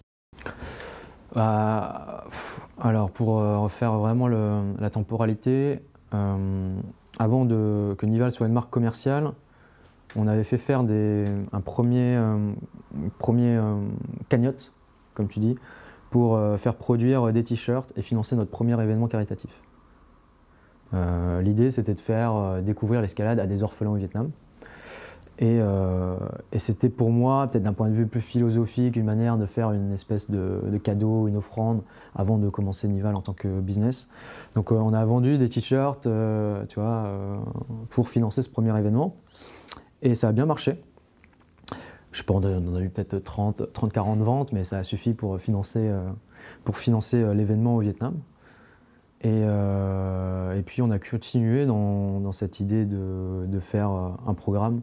Alors pour refaire vraiment la temporalité, avant que Nival soit une marque commerciale, on avait fait faire un premier cagnotte, comme tu dis, pour faire produire des t-shirts et financer notre premier événement caritatif. L'idée, c'était de faire découvrir l'escalade à des orphelins au Vietnam. Et c'était pour moi, peut-être d'un point de vue plus philosophique, une manière de faire une espèce de cadeau, une offrande, avant de commencer Nival en tant que business. Donc on a vendu des t-shirts tu vois, pour financer ce premier événement. Et ça a bien marché. Je pense qu'on a eu peut-être 30-40 ventes, mais ça a suffi pour financer l'événement au Vietnam. Et puis on a continué dans cette idée de faire un programme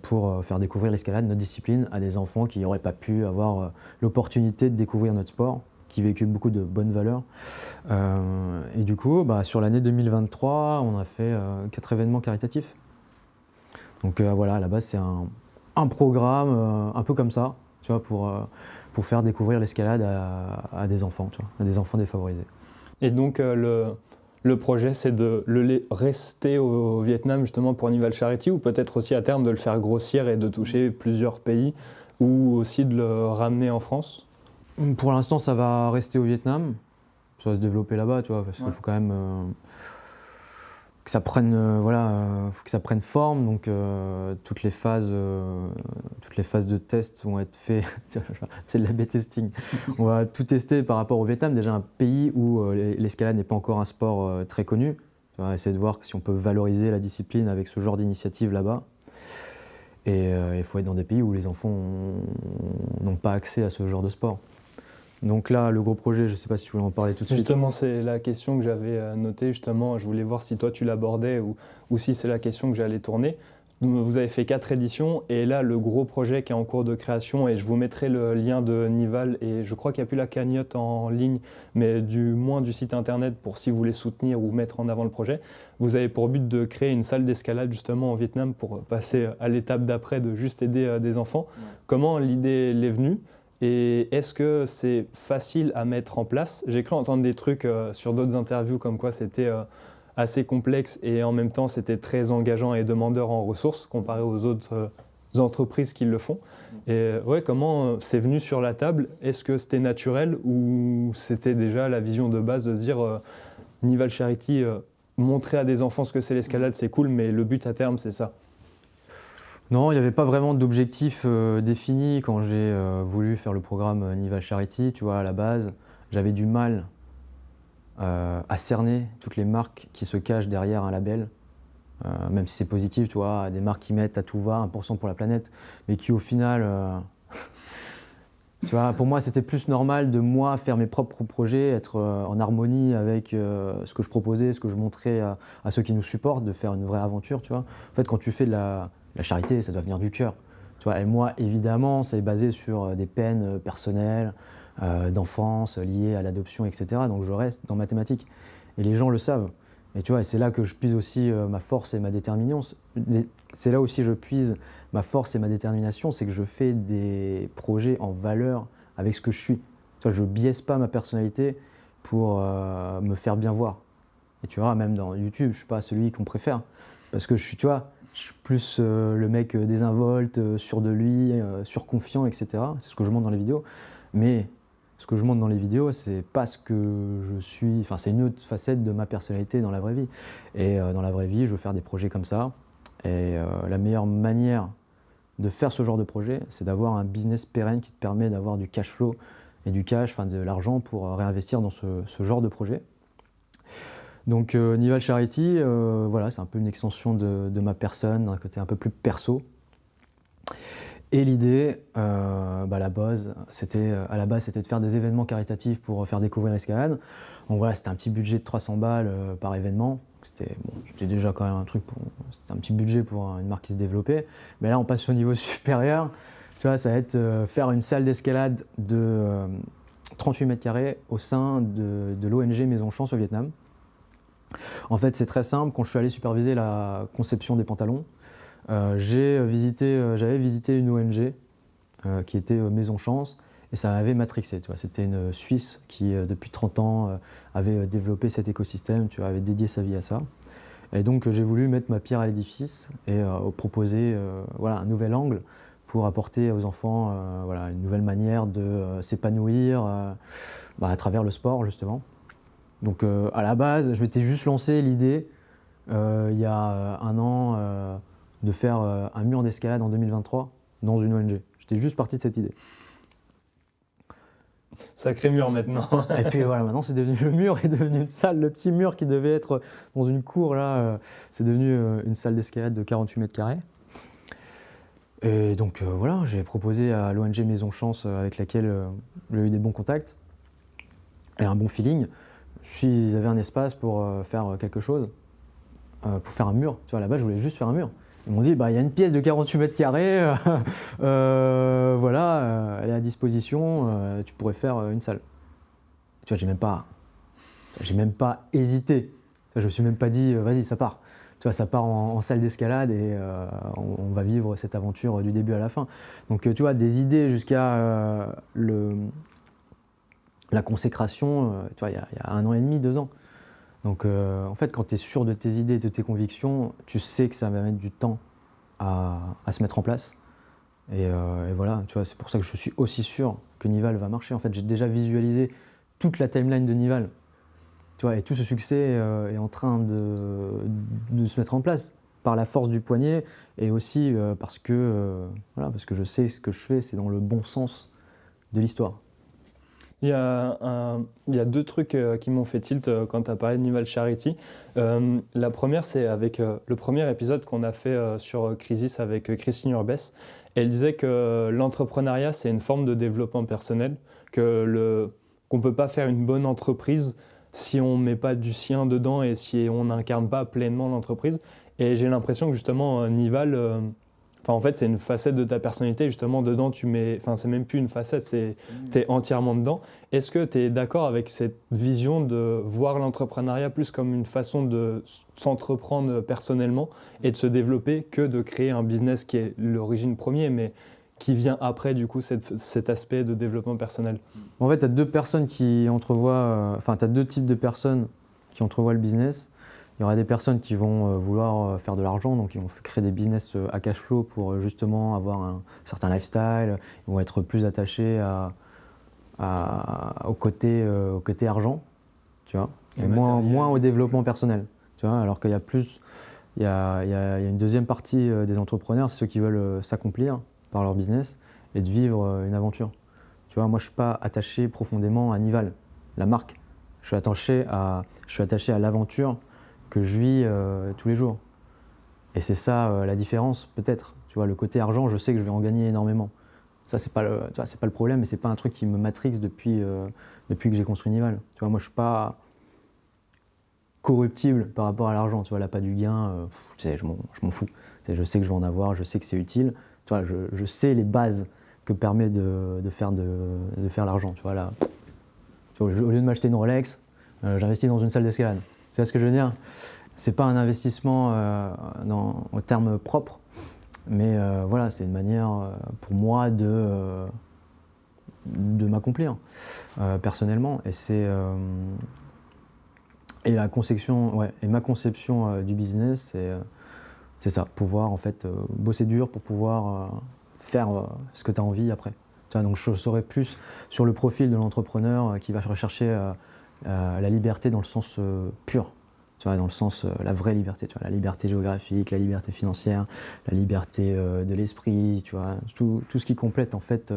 pour faire découvrir l'escalade, notre discipline, à des enfants qui n'auraient pas pu avoir l'opportunité de découvrir notre sport, qui véhicule beaucoup de bonnes valeurs. Et du coup, sur l'année 2023, on a fait 4 événements caritatifs. Donc voilà, à la base, c'est un programme un peu comme ça, tu vois, pour faire découvrir l'escalade à des enfants, tu vois, à des enfants défavorisés. Et donc le projet, c'est de le rester au Vietnam justement pour Nival Charity, ou peut-être aussi à terme de le faire grossir et de toucher plusieurs pays, ou aussi de le ramener en France? Pour l'instant, ça va rester au Vietnam. Ça va se développer là-bas, tu vois, parce qu'il faut quand même que ça prenne, faut que ça prenne forme. Donc toutes les phases de test vont être faites. C'est de l'A/B testing. On va tout tester par rapport au Vietnam, déjà un pays où l'escalade n'est pas encore un sport très connu. On va essayer de voir si on peut valoriser la discipline avec ce genre d'initiative là-bas. Et il faut être dans des pays où les enfants n'ont pas accès à ce genre de sport. Donc là, le gros projet, je ne sais pas si tu voulais en parler tout de suite. Justement, c'est la question que j'avais notée. Justement, je voulais voir si toi tu l'abordais ou si c'est la question que j'allais tourner. Vous avez fait 4 éditions et là, le gros projet qui est en cours de création, et je vous mettrai le lien de Nival, et je crois qu'il n'y a plus la cagnotte en ligne, mais du moins du site internet pour si vous voulez soutenir ou mettre en avant le projet. Vous avez pour but de créer une salle d'escalade justement au Vietnam pour passer à l'étape d'après de juste aider des enfants. Ouais. Comment l'idée l'est venue? Et est-ce que c'est facile à mettre en place? J'ai cru entendre des trucs sur d'autres interviews comme quoi c'était assez complexe et en même temps c'était très engageant et demandeur en ressources comparé aux autres entreprises qui le font. Et ouais, comment c'est venu sur la table? Est-ce que c'était naturel ou c'était déjà la vision de base de se dire Nival Charity, montrer à des enfants ce que c'est l'escalade, c'est cool, mais le but à terme c'est ça? Non, il n'y avait pas vraiment d'objectif défini quand j'ai voulu faire le programme Nival Charity. Tu vois, à la base, j'avais du mal à cerner toutes les marques qui se cachent derrière un label, même si c'est positif, tu vois, des marques qui mettent à tout va 1% pour la planète, mais qui au final, tu vois, pour moi c'était plus normal de moi faire mes propres projets, être en harmonie avec ce que je proposais, ce que je montrais à ceux qui nous supportent, de faire une vraie aventure, tu vois. En fait, quand tu fais de la charité, ça doit venir du cœur. Tu vois, et moi, évidemment, c'est basé sur des peines personnelles, d'enfance, liées à l'adoption, etc. Donc je reste dans ma thématique. Et les gens le savent. Et tu vois, et c'est là que je puise aussi ma force et ma détermination. C'est là aussi que je puise ma force et ma détermination, c'est que je fais des projets en valeur avec ce que je suis. Tu vois, je ne biaise pas ma personnalité pour me faire bien voir. Et tu vois, même dans YouTube, je ne suis pas celui qu'on préfère. Parce que je suis, tu vois, je suis plus le mec désinvolte, sûr de lui, surconfiant, etc. C'est ce que je montre dans les vidéos. Mais ce que je montre dans les vidéos, c'est pas ce que je suis, enfin c'est une autre facette de ma personnalité dans la vraie vie. Et dans la vraie vie, je veux faire des projets comme ça. Et la meilleure manière de faire ce genre de projet, c'est d'avoir un business pérenne qui te permet d'avoir du cash flow et du cash, enfin de l'argent pour réinvestir dans ce genre de projet. Donc Nival Charity, voilà, c'est un peu une extension de ma personne, d'un côté un peu plus perso. Et l'idée, à la base, c'était de faire des événements caritatifs pour faire découvrir l'escalade. Donc voilà, c'était un petit budget de 300 balles par événement. C'était déjà quand même un truc, c'était un petit budget pour une marque qui se développait. Mais là, on passe au niveau supérieur. Tu vois, ça va être faire une salle d'escalade de 38 mètres carrés au sein de l'ONG Maison Chance au Vietnam. En fait, c'est très simple. Quand je suis allé superviser la conception des pantalons, j'avais visité une ONG qui était Maison Chance et ça m'avait matrixé. C'était une Suisse qui, depuis 30 ans, avait développé cet écosystème, avait dédié sa vie à ça. Et donc, j'ai voulu mettre ma pierre à l'édifice et proposer un nouvel angle pour apporter aux enfants une nouvelle manière de s'épanouir à travers le sport, justement. Donc, à la base, je m'étais juste lancé l'idée, il y a un an, de faire un mur d'escalade en 2023 dans une ONG. J'étais juste parti de cette idée. Sacré mur maintenant. Et puis voilà, maintenant c'est devenu le mur est devenu une salle. Le petit mur qui devait être dans une cour, là, c'est devenu une salle d'escalade de 48 mètres carrés. Et donc voilà, j'ai proposé à l'ONG Maison Chance avec laquelle j'ai eu des bons contacts et un bon feeling. S'ils avaient un espace pour faire quelque chose, pour faire un mur, tu vois, là-bas je voulais juste faire un mur. Ils m'ont dit, il y a une pièce de 48 mètres carrés, elle est à disposition, tu pourrais faire une salle. Tu vois, j'ai même pas hésité. Je me suis même pas dit, vas-y, ça part. Tu vois, ça part en salle d'escalade et on va vivre cette aventure du début à la fin. Donc, tu vois, des idées jusqu'à la consécration, tu vois, il y a 1 an et demi, 2 ans. Donc en fait, quand tu es sûr de tes idées et de tes convictions, tu sais que ça va mettre du temps à se mettre en place. Et voilà, tu vois, c'est pour ça que je suis aussi sûr que Nival va marcher. En fait, j'ai déjà visualisé toute la timeline de Nival. Tu vois, et tout ce succès est en train de se mettre en place par la force du poignet et aussi parce que je sais ce que je fais, c'est dans le bon sens de l'histoire. Il y a deux trucs qui m'ont fait tilt quand tu as parlé de Nival Charity. La première, c'est avec le premier épisode qu'on a fait sur Crisis avec Christine Urbès. Elle disait que l'entrepreneuriat, c'est une forme de développement personnel, qu'on ne peut pas faire une bonne entreprise si on ne met pas du sien dedans et si on n'incarne pas pleinement l'entreprise. Et j'ai l'impression que justement, Nival... en fait, c'est une facette de ta personnalité, justement, dedans, c'est même plus une facette, t'es entièrement dedans. Est-ce que tu es d'accord avec cette vision de voir l'entrepreneuriat plus comme une façon de s'entreprendre personnellement et de se développer que de créer un business qui est l'origine première, mais qui vient après, du coup, cet aspect de développement personnel? En fait, tu as deux personnes qui entrevoient, tu as deux types de personnes qui entrevoient le business. Il y aura des personnes qui vont vouloir faire de l'argent, donc ils vont créer des business à cash flow pour justement avoir un certain lifestyle. Ils vont être plus attachés au côté argent, tu vois, et moins au développement personnel, tu vois. Alors qu'il y a plus, il y a une deuxième partie des entrepreneurs, c'est ceux qui veulent s'accomplir par leur business et de vivre une aventure. Tu vois, moi je suis pas attaché profondément à Nival, la marque. Je suis attaché à l'aventure que je vis tous les jours. Et c'est ça la différence, peut-être. Tu vois, le côté argent, je sais que je vais en gagner énormément. Ça, c'est pas le problème, mais c'est pas un truc qui me matrixe depuis que j'ai construit Nival. Tu vois, moi, je suis pas corruptible par rapport à l'argent. Tu vois, l'appât du gain, je m'en fous. Je sais que je vais en avoir, je sais que c'est utile. Tu vois, je sais les bases que permet de faire l'argent. Tu vois, là, au lieu de m'acheter une Rolex, j'investis dans une salle d'escalade. Tu vois ce que je veux dire? C'est pas un investissement en termes propres, mais voilà, c'est une manière pour moi de m'accomplir personnellement. Et ma conception du business, c'est ça, pouvoir en fait bosser dur pour pouvoir faire ce que tu as envie après. Tu vois, donc je serais plus sur le profil de l'entrepreneur qui va rechercher la liberté dans le sens pur, tu vois, dans le sens la vraie liberté, tu vois, la liberté géographique, la liberté financière, la liberté de l'esprit, tu vois, tout ce qui complète en fait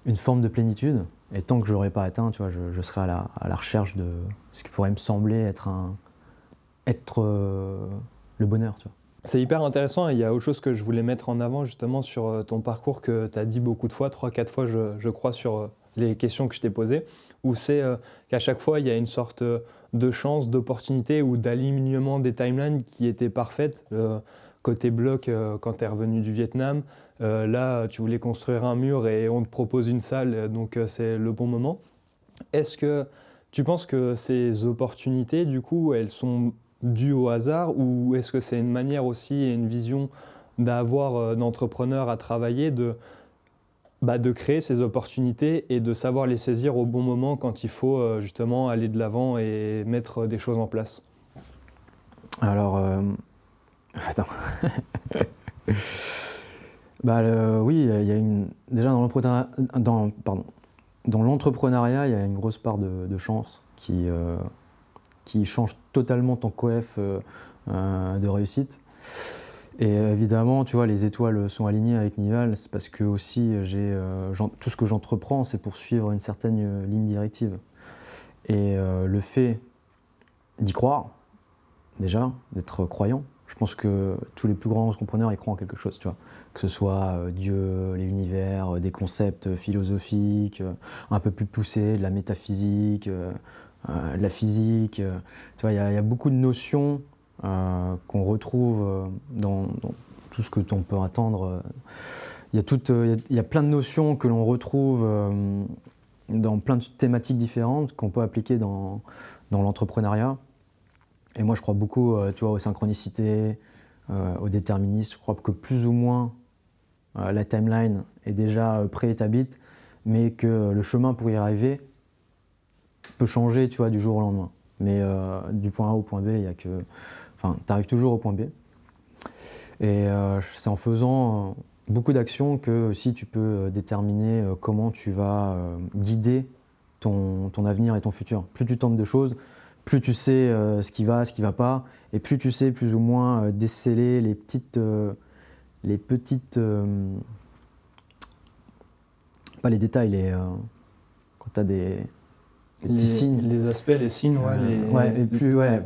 une forme de plénitude. Et tant que je l'aurai pas atteint, tu vois, je serai à la recherche de ce qui pourrait me sembler être le bonheur, tu vois. C'est hyper intéressant et il y a autre chose que je voulais mettre en avant justement sur ton parcours que tu as dit beaucoup de fois, 3-4 fois je crois sur les questions que je t'ai posées, où c'est qu'à chaque fois il y a une sorte de chance, d'opportunité ou d'alignement des timelines qui étaient parfaites. Côté bloc, quand tu es revenu du Vietnam, là tu voulais construire un mur et on te propose une salle, donc c'est le bon moment. Est-ce que tu penses que ces opportunités, du coup, elles sont dues au hasard ou est-ce que c'est une manière aussi et une vision d'avoir d'entrepreneur à travailler, de créer ces opportunités et de savoir les saisir au bon moment quand il faut justement aller de l'avant et mettre des choses en place? Alors, attends. Oui, il y a déjà dans l'entrepreneuriat, il y a une grosse part de chance qui change totalement ton coef de réussite. Et évidemment, tu vois, les étoiles sont alignées avec Nival, c'est parce que aussi tout ce que j'entreprends, c'est pour suivre une certaine ligne directive. Et le fait d'y croire, déjà, d'être croyant, je pense que tous les plus grands entrepreneurs y croient en quelque chose, tu vois. Que ce soit Dieu, l'univers, des concepts philosophiques, un peu plus poussés, de la métaphysique, de la physique. Tu vois, il y a beaucoup de notions qu'on retrouve dans tout ce que l'on peut attendre. Il y a plein de notions que l'on retrouve dans plein de thématiques différentes qu'on peut appliquer dans l'entrepreneuriat. Et moi, je crois beaucoup tu vois, aux synchronicités, au déterminisme. Je crois que plus ou moins la timeline est déjà préétablie, mais que le chemin pour y arriver peut changer, tu vois, du jour au lendemain. Mais du point A au point B, tu arrives toujours au point B. Et c'est en faisant beaucoup d'actions que aussi tu peux déterminer comment tu vas guider ton avenir et ton futur. Plus tu tentes de choses, plus tu sais ce qui va pas, et plus tu sais plus ou moins déceler les petites pas les détails, quand tu as des petits signes. Les aspects, les signes,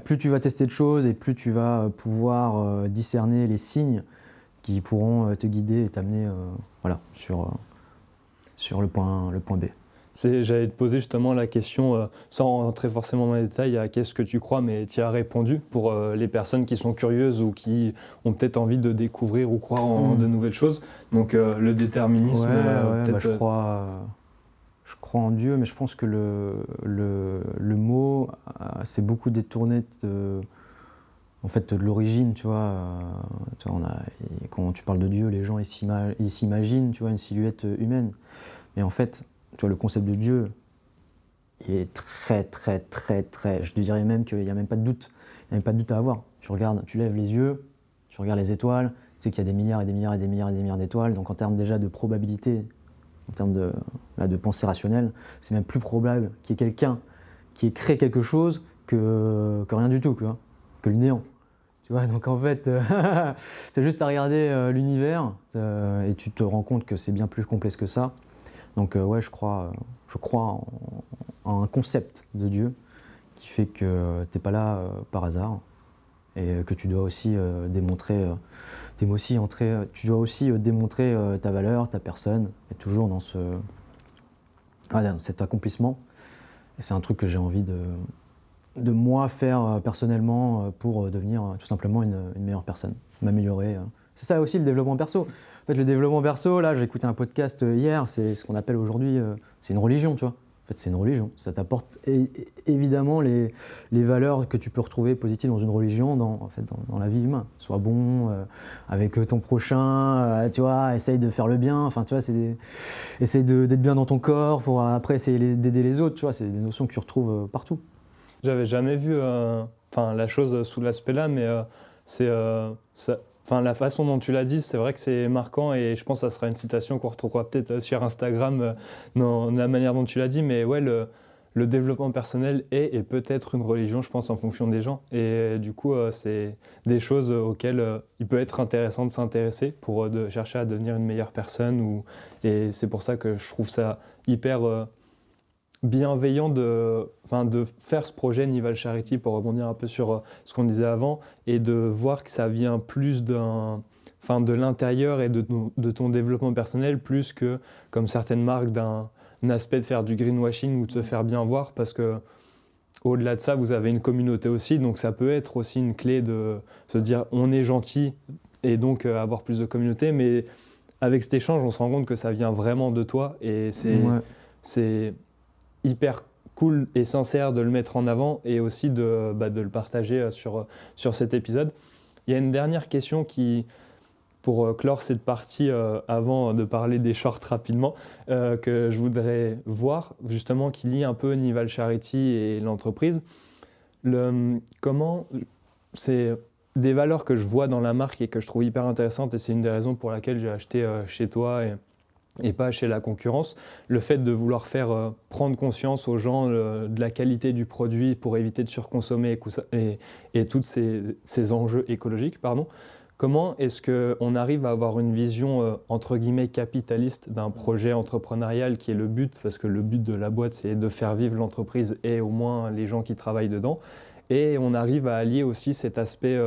Plus tu vas tester de choses et plus tu vas pouvoir discerner les signes qui pourront te guider et t'amener sur le point B. J'allais te poser justement la question, sans rentrer forcément dans les détails, à qu'est-ce que tu crois, mais tu y as répondu pour les personnes qui sont curieuses ou qui ont peut-être envie de découvrir ou croire en de nouvelles choses. Donc le déterminisme, peut-être... Je crois en Dieu, mais je pense que le mot s'est beaucoup détourné de l'origine, tu vois. Quand tu parles de Dieu, les gens ils s'imaginent, tu vois, une silhouette humaine. Mais en fait, tu vois, le concept de Dieu, il est très, je te dirais même qu'il n'y a même pas de doute. Il n'y a même pas de doute à avoir. Tu lèves les yeux, tu regardes les étoiles, tu sais qu'il y a des milliards et des milliards et des milliards et des milliards d'étoiles. Donc en termes déjà de probabilité, en termes de pensée rationnelle, c'est même plus probable qu'il y ait quelqu'un qui ait créé quelque chose que rien du tout, quoi, que le néant. Tu vois, donc en fait, tu as juste à regarder l'univers et tu te rends compte que c'est bien plus complexe que ça. Donc je crois en un concept de Dieu qui fait que tu n'es pas là par hasard et que tu dois aussi démontrer ta valeur, ta personne, et toujours dans cet accomplissement. Et c'est un truc que j'ai envie de moi faire personnellement pour devenir tout simplement une meilleure personne, m'améliorer. C'est ça aussi le développement perso. En fait, le développement perso, là, j'ai écouté un podcast hier, c'est ce qu'on appelle aujourd'hui, c'est une religion, tu vois. En fait, c'est une religion. Ça t'apporte évidemment les valeurs que tu peux retrouver positives dans une religion, dans la vie humaine. Sois bon avec ton prochain, tu vois, essaye de faire le bien. Enfin, tu vois, essaye d'être bien dans ton corps pour après essayer d'aider les autres. Tu vois, c'est des notions que tu retrouves partout. J'avais jamais vu la chose sous l'aspect-là, mais la façon dont tu l'as dit, c'est vrai que c'est marquant et je pense que ça sera une citation qu'on retrouvera peut-être sur Instagram dans la manière dont tu l'as dit, mais ouais, le développement personnel est et peut être une religion, je pense, en fonction des gens. Et du coup, c'est des choses auxquelles il peut être intéressant de s'intéresser pour de chercher à devenir une meilleure personne. Et c'est pour ça que je trouve ça hyper... bienveillant de faire ce projet Nival Charity, pour rebondir un peu sur ce qu'on disait avant, et de voir que ça vient plus de l'intérieur et de ton développement personnel, plus que, comme certaines marques, d'un aspect de faire du greenwashing ou de se faire bien voir, parce que au-delà de ça, vous avez une communauté aussi, donc ça peut être aussi une clé de se dire on est gentil et donc avoir plus de communauté, mais avec cet échange, on se rend compte que ça vient vraiment de toi, et c'est hyper cool et sincère de le mettre en avant et aussi de le partager sur cet épisode. Il y a une dernière question qui, pour clore cette partie avant de parler des shorts rapidement, que je voudrais voir, justement, qui lie un peu Nival Charity et l'entreprise. Comment c'est des valeurs que je vois dans la marque et que je trouve hyper intéressantes, et c'est une des raisons pour laquelle j'ai acheté chez toi et pas chez la concurrence, le fait de vouloir faire prendre conscience aux gens de la qualité du produit pour éviter de surconsommer et tous ces enjeux écologiques. Pardon. Comment est-ce qu'on arrive à avoir une vision entre guillemets capitaliste d'un projet entrepreneurial qui est le but, parce que le but de la boîte c'est de faire vivre l'entreprise et au moins les gens qui travaillent dedans, et on arrive à allier aussi cet aspect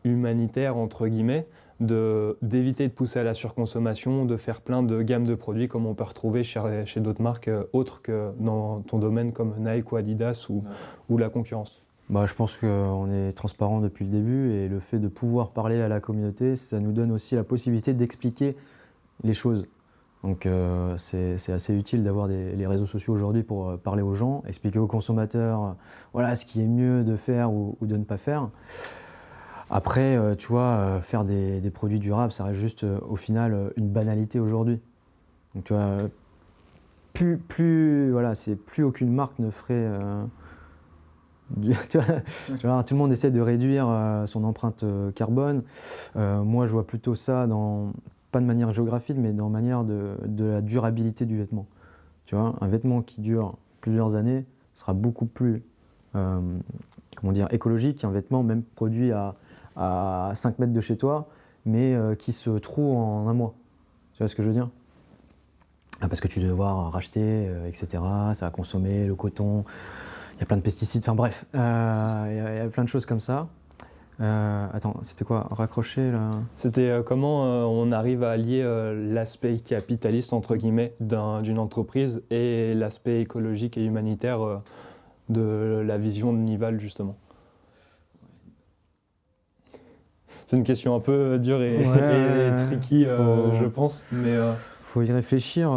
humanitaire entre guillemets, d'éviter de pousser à la surconsommation, de faire plein de gammes de produits comme on peut retrouver chez d'autres marques autres que dans ton domaine comme Nike ou Adidas ou la concurrence. Je pense qu'on est transparent depuis le début, et le fait de pouvoir parler à la communauté, ça nous donne aussi la possibilité d'expliquer les choses. Donc c'est assez utile d'avoir les réseaux sociaux aujourd'hui pour parler aux gens, expliquer aux consommateurs ce qui est mieux de faire ou de ne pas faire. Après, tu vois, faire des produits durables, ça reste juste au final une banalité aujourd'hui. Donc tu vois, plus aucune marque ne ferait... tu vois, tout le monde essaie de réduire son empreinte carbone. Moi, je vois plutôt ça pas de manière géographique, mais dans la manière de la durabilité du vêtement. Tu vois, un vêtement qui dure plusieurs années sera beaucoup plus écologique qu'un vêtement même produit à 5 mètres de chez toi, mais qui se trouve en un mois. Tu vois ce que je veux dire ? parce que tu vas devoir racheter, etc. Ça va consommer le coton, il y a plein de pesticides, enfin bref, il y a plein de choses comme ça. Attends, c'était quoi? Raccrocher là? C'était comment on arrive à allier l'aspect capitaliste, entre guillemets, d'une entreprise et l'aspect écologique et humanitaire de la vision de Nival, justement. C'est une question un peu dure et tricky, je pense, mais... Faut y réfléchir.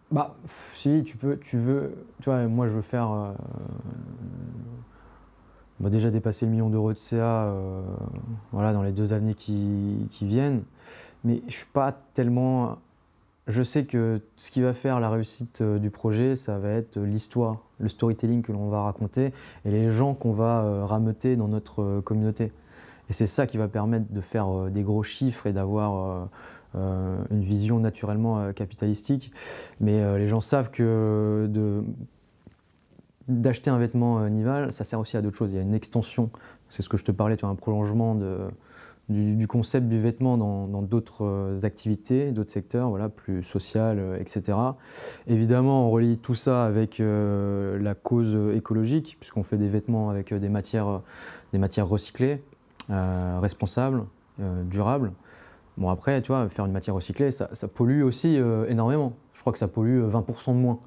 Bah, si tu veux, tu vois, moi je veux faire déjà dépasser le million d'euros de CA voilà, dans les 2 années qui viennent, mais je suis pas tellement. Je sais que ce qui va faire la réussite du projet, ça va être l'histoire, le storytelling que l'on va raconter et les gens qu'on va rameuter dans notre communauté. Et c'est ça qui va permettre de faire des gros chiffres et d'avoir une vision naturellement capitalistique. Mais les gens savent que d'acheter un vêtement Nival, ça sert aussi à d'autres choses. Il y a une extension, c'est ce que je te parlais, tu as un prolongement du concept du vêtement dans d'autres activités, d'autres secteurs, voilà, plus social, etc. Évidemment, on relie tout ça avec la cause écologique, puisqu'on fait des vêtements avec des matières recyclées, responsables, durables. Bon après, tu vois, faire une matière recyclée, ça pollue aussi énormément. Je crois que ça pollue 20% de moins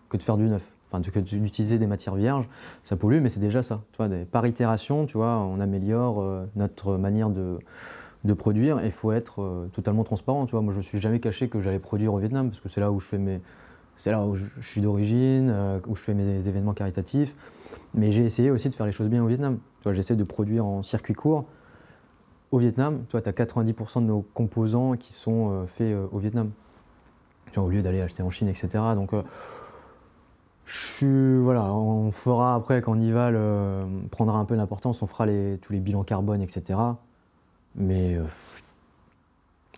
que de faire du neuf. Enfin, que d'utiliser des matières vierges, ça pollue, mais c'est déjà ça. Tu vois, par itération, tu vois, on améliore notre manière de produire et il faut être totalement transparent. Tu vois. Moi, je ne me suis jamais caché que j'allais produire au Vietnam parce que c'est là où je fais c'est là où je suis d'origine, où je fais mes événements caritatifs. Mais j'ai essayé aussi de faire les choses bien au Vietnam. Tu vois, j'essaie de produire en circuit court. Au Vietnam, tu vois, as 90% de nos composants qui sont faits au Vietnam. Tu vois, au lieu d'aller acheter en Chine, etc. Donc, voilà, on fera après, quand Nival prendra un peu d'importance, on fera tous les bilans carbone, etc. Mais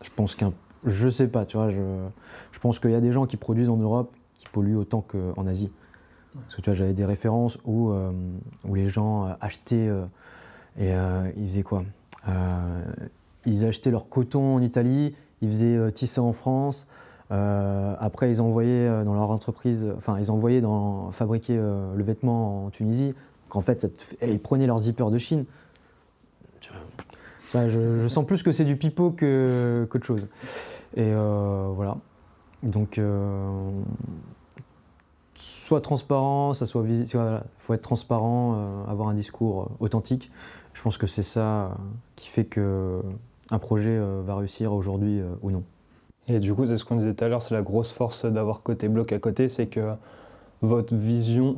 je pense je sais pas, tu vois, je pense qu'il y a des gens qui produisent en Europe qui polluent autant qu'en Asie. Parce que tu vois, j'avais des références où les gens achetaient et ils faisaient quoi? Ils achetaient leur coton en Italie, ils faisaient tisser en France. Après, ils envoyaient dans leur entreprise, enfin, ils envoyaient fabriquer le vêtement en Tunisie. Donc, en fait, ils prenaient leurs zippers de Chine. Je sens plus que c'est du pipeau qu'autre chose. Et voilà. Donc, soit transparent, ça soit visible. Il faut être transparent, avoir un discours authentique. Je pense que c'est ça qui fait qu'un projet va réussir aujourd'hui ou non. Et du coup, c'est ce qu'on disait tout à l'heure, c'est la grosse force d'avoir Côté Bloc à côté, c'est que votre vision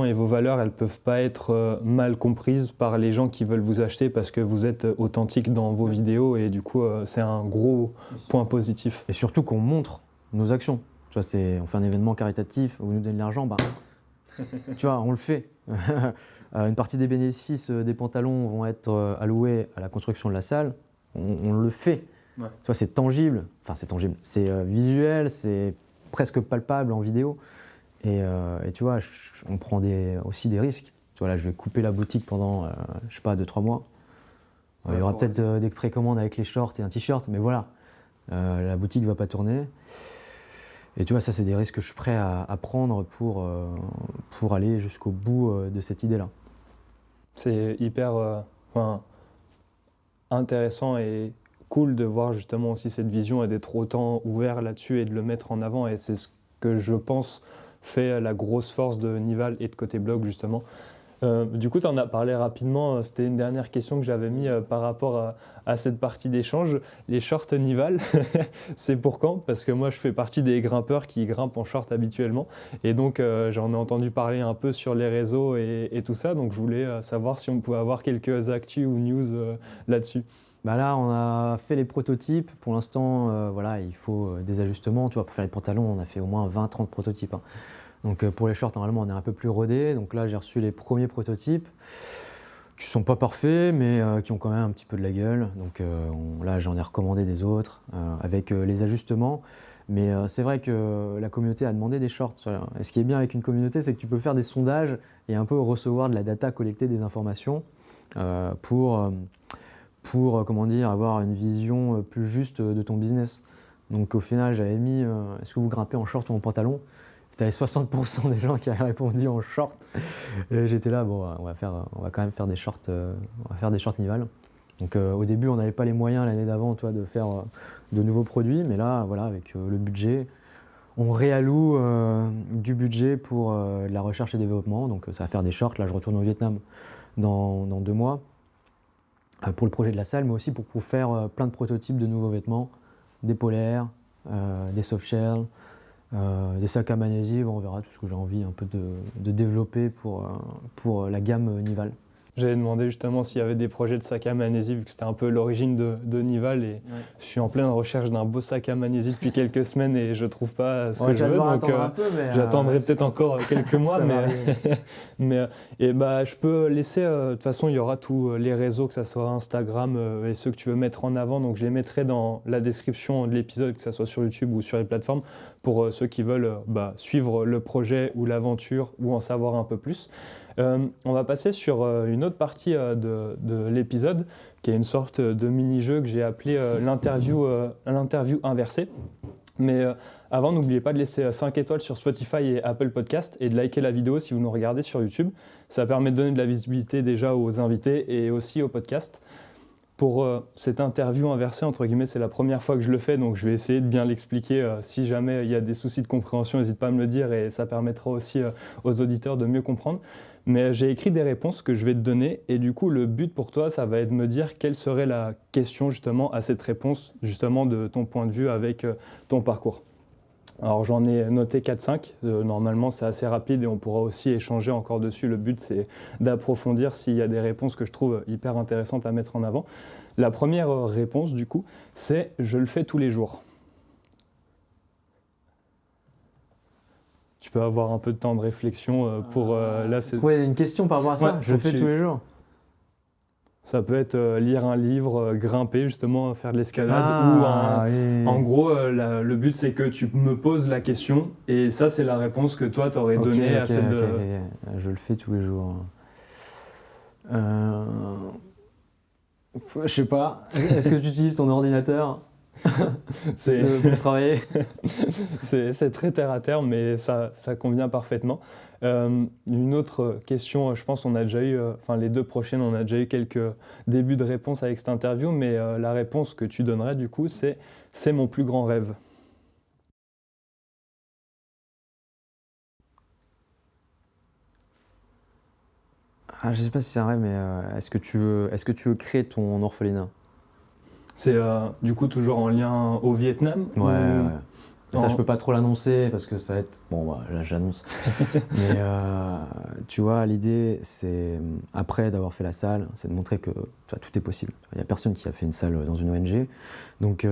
et vos valeurs, elles ne peuvent pas être mal comprises par les gens qui veulent vous acheter parce que vous êtes authentique dans vos vidéos et du coup, c'est un gros point positif. Et surtout qu'on montre nos actions. Tu vois, on fait un événement caritatif, où on nous donne de l'argent, bah, tu vois, on le fait. Une partie des bénéfices des pantalons vont être alloués à la construction de la salle. On le fait. Ouais. Tu vois, c'est tangible. Enfin, c'est tangible. C'est visuel, c'est presque palpable en vidéo. Et tu vois, on prend aussi des risques. Tu vois, là, je vais couper la boutique pendant, je sais pas, 2-3 mois. Il y aura peut-être des précommandes avec les shorts et un t-shirt, mais voilà. La boutique ne va pas tourner. Et tu vois, ça, c'est des risques que je suis prêt à prendre pour aller jusqu'au bout de cette idée-là. C'est hyper intéressant et cool de voir justement aussi cette vision et d'être autant ouvert là-dessus et de le mettre en avant. Et c'est ce que je pense fait la grosse force de Nival et de Côté Blog justement. Du coup, tu en as parlé rapidement, c'était une dernière question que j'avais mis par rapport à cette partie d'échange. Les shorts Nival, c'est pour quand? Parce que moi, je fais partie des grimpeurs qui grimpent en short habituellement. Et donc, j'en ai entendu parler un peu sur les réseaux et tout ça. Donc, je voulais savoir si on pouvait avoir quelques actus ou news là-dessus. Bah là, on a fait les prototypes. Pour l'instant, voilà, il faut des ajustements. Tu vois, pour faire les pantalons, on a fait au moins 20-30 prototypes. Hein. Donc pour les shorts, normalement, on est un peu plus rodé. Donc là, j'ai reçu les premiers prototypes qui ne sont pas parfaits, mais qui ont quand même un petit peu de la gueule. Donc là, j'en ai recommandé des autres avec les ajustements. Mais c'est vrai que la communauté a demandé des shorts. Et ce qui est bien avec une communauté, c'est que tu peux faire des sondages et un peu recevoir de la data, collecter des informations pour pour avoir une vision plus juste de ton business. Donc au final, j'avais mis est-ce que vous grimpez en short ou en pantalon? Tu avais 60% des gens qui avaient répondu en short. Et j'étais là, bon, on va quand même faire des shorts, Nival. Donc au début, on n'avait pas les moyens l'année d'avant, de faire de nouveaux produits, mais là, voilà, avec le budget, on réalloue du budget pour la recherche et développement. Donc ça va faire des shorts. Là, je retourne au Vietnam dans 2 mois pour le projet de la salle, mais aussi pour faire plein de prototypes de nouveaux vêtements, des polaires, des soft shells, des sacs à magnésie. On verra tout ce que j'ai envie un peu de développer pour la gamme Nival. J'avais demandé justement s'il y avait des projets de sac à magnésie, vu que c'était un peu l'origine de Nival. Et je suis en pleine recherche d'un beau sac à magnésie depuis quelques semaines et je ne trouve pas ce que je veux. Donc j'attendrai peut-être encore quelques mois. Je peux laisser, de toute façon, il y aura tous les réseaux, que ce soit Instagram et ceux que tu veux mettre en avant. Donc je les mettrai dans la description de l'épisode, que ce soit sur YouTube ou sur les plateformes, pour ceux qui veulent suivre le projet ou l'aventure ou en savoir un peu plus. On va passer sur une autre partie de l'épisode, qui est une sorte de mini-jeu que j'ai appelé l'interview inversée. Mais avant, n'oubliez pas de laisser 5 étoiles sur Spotify et Apple Podcast et de liker la vidéo si vous nous regardez sur YouTube. Ça permet de donner de la visibilité déjà aux invités et aussi au podcast. Pour cette interview inversée, entre guillemets, c'est la première fois que je le fais, donc je vais essayer de bien l'expliquer. Si jamais il y a des soucis de compréhension, n'hésite pas à me le dire et ça permettra aussi aux auditeurs de mieux comprendre. Mais j'ai écrit des réponses que je vais te donner et du coup, le but pour toi, ça va être de me dire quelle serait la question justement à cette réponse, justement de ton point de vue avec ton parcours. Alors j'en ai noté 4-5, normalement c'est assez rapide et on pourra aussi échanger encore dessus. Le but c'est d'approfondir s'il y a des réponses que je trouve hyper intéressantes à mettre en avant. La première réponse du coup, c'est « je le fais tous les jours ». Tu peux avoir un peu de temps de réflexion pour... là, c'est... Ouais, une question par rapport à ça, je le fais tous les jours. Ça peut être lire un livre, grimper justement, faire de l'escalade en gros, le but c'est que tu me poses la question et ça c'est la réponse que toi t'aurais donnée à cette... Je le fais tous les jours. Je sais pas, est-ce que tu utilises ton ordinateur pour travailler? C'est très terre à terre, mais ça convient parfaitement. Une autre question, je pense on a déjà eu, les 2 prochaines, on a déjà eu quelques débuts de réponse avec cette interview, mais la réponse que tu donnerais du coup, c'est mon plus grand rêve. Je sais pas si c'est un rêve, mais est-ce que tu veux créer ton orphelinat? C'est du coup toujours en lien au Vietnam? Ouais. Ça, je peux pas trop l'annoncer parce que ça va être... Bon, là, j'annonce. Mais tu vois, l'idée, c'est, après d'avoir fait la salle, c'est de montrer que tout est possible. Il n'y a personne qui a fait une salle dans une ONG. Donc,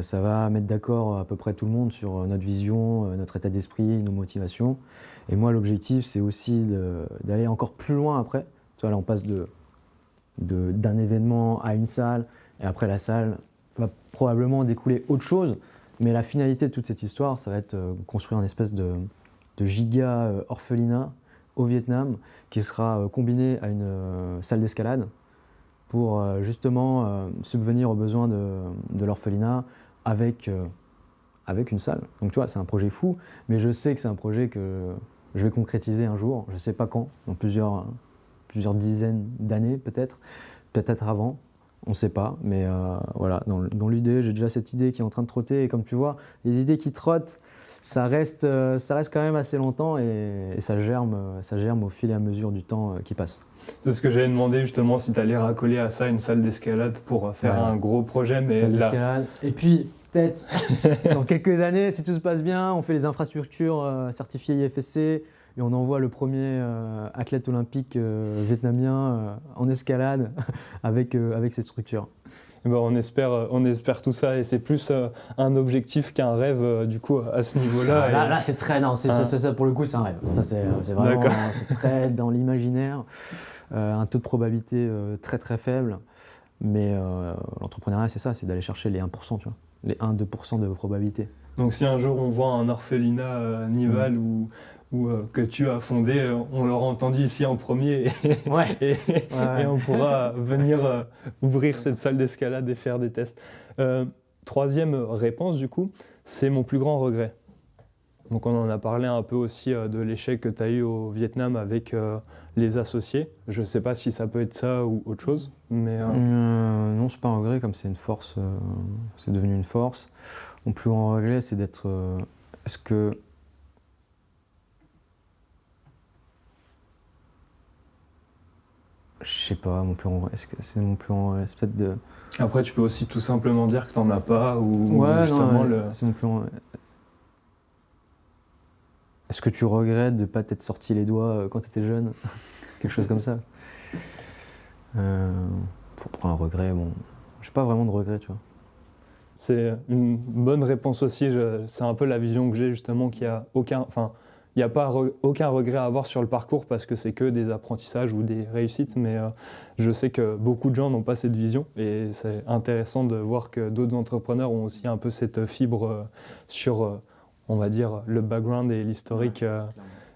ça va mettre d'accord à peu près tout le monde sur notre vision, notre état d'esprit, nos motivations. Et moi, l'objectif, c'est aussi d'aller encore plus loin après. Tu vois, là, on passe d'un événement à une salle. Et après, la salle va probablement découler autre chose. Mais la finalité de toute cette histoire, ça va être construire une espèce de giga orphelinat au Vietnam qui sera combiné à une salle d'escalade pour justement subvenir aux besoins de l'orphelinat avec une salle. Donc tu vois, c'est un projet fou, mais je sais que c'est un projet que je vais concrétiser un jour, je ne sais pas quand, dans plusieurs dizaines d'années peut-être avant. On ne sait pas, mais voilà, dans l'idée, j'ai déjà cette idée qui est en train de trotter. Et comme tu vois, les idées qui trottent, ça reste quand même assez longtemps et ça germe au fil et à mesure du temps qui passe. C'est ce que j'avais demandé justement, si tu allais racoler à ça une salle d'escalade pour faire un gros projet. Mais salle d'escalade. Et puis, peut-être, dans quelques années, si tout se passe bien, on fait les infrastructures certifiées IFSC. Et on envoie le premier athlète olympique vietnamien en escalade avec ces structures. On espère tout ça et c'est plus un objectif qu'un rêve du coup à ce niveau-là. Là c'est très... Non, ça pour le coup c'est un rêve. Ça c'est vraiment... C'est très dans l'imaginaire. Un taux de probabilité très très faible. Mais l'entrepreneuriat c'est ça, c'est d'aller chercher les 1%, tu vois. Les 1-2% de probabilité. Donc si un jour on voit un orphelinat Nival ou coup que tu as fondé, on l'aura entendu ici en premier Ouais. et on pourra venir ouvrir cette salle d'escalade et faire des tests. Troisième réponse du coup, c'est mon plus grand regret. Donc on en a parlé un peu aussi de l'échec que tu as eu au Vietnam avec les associés. Je ne sais pas si ça peut être ça ou autre chose, mais... Non, c'est pas un regret, comme c'est une force, c'est devenu une force. Mon plus grand regret, c'est d'être... est-ce que... Je sais pas, mon plus grand regret, est-ce que c'est mon plus grand regret? C'est peut-être de... Après, tu peux aussi tout simplement dire que tu n'en as pas ou Ouais, justement non, le... c'est mon plus grand... Est-ce que tu regrettes de ne pas t'être sorti les doigts quand tu étais jeune? Quelque chose comme ça. Pour un regret, bon... J'ai pas vraiment de regret, tu vois. C'est une bonne réponse aussi. C'est un peu la vision que j'ai justement qu'il n'y a aucun, enfin, il n'y a pas aucun regret à avoir sur le parcours parce que c'est que des apprentissages ou des réussites. Mais je sais que beaucoup de gens n'ont pas cette vision et c'est intéressant de voir que d'autres entrepreneurs ont aussi un peu cette fibre sur, on va dire, le background et l'historique.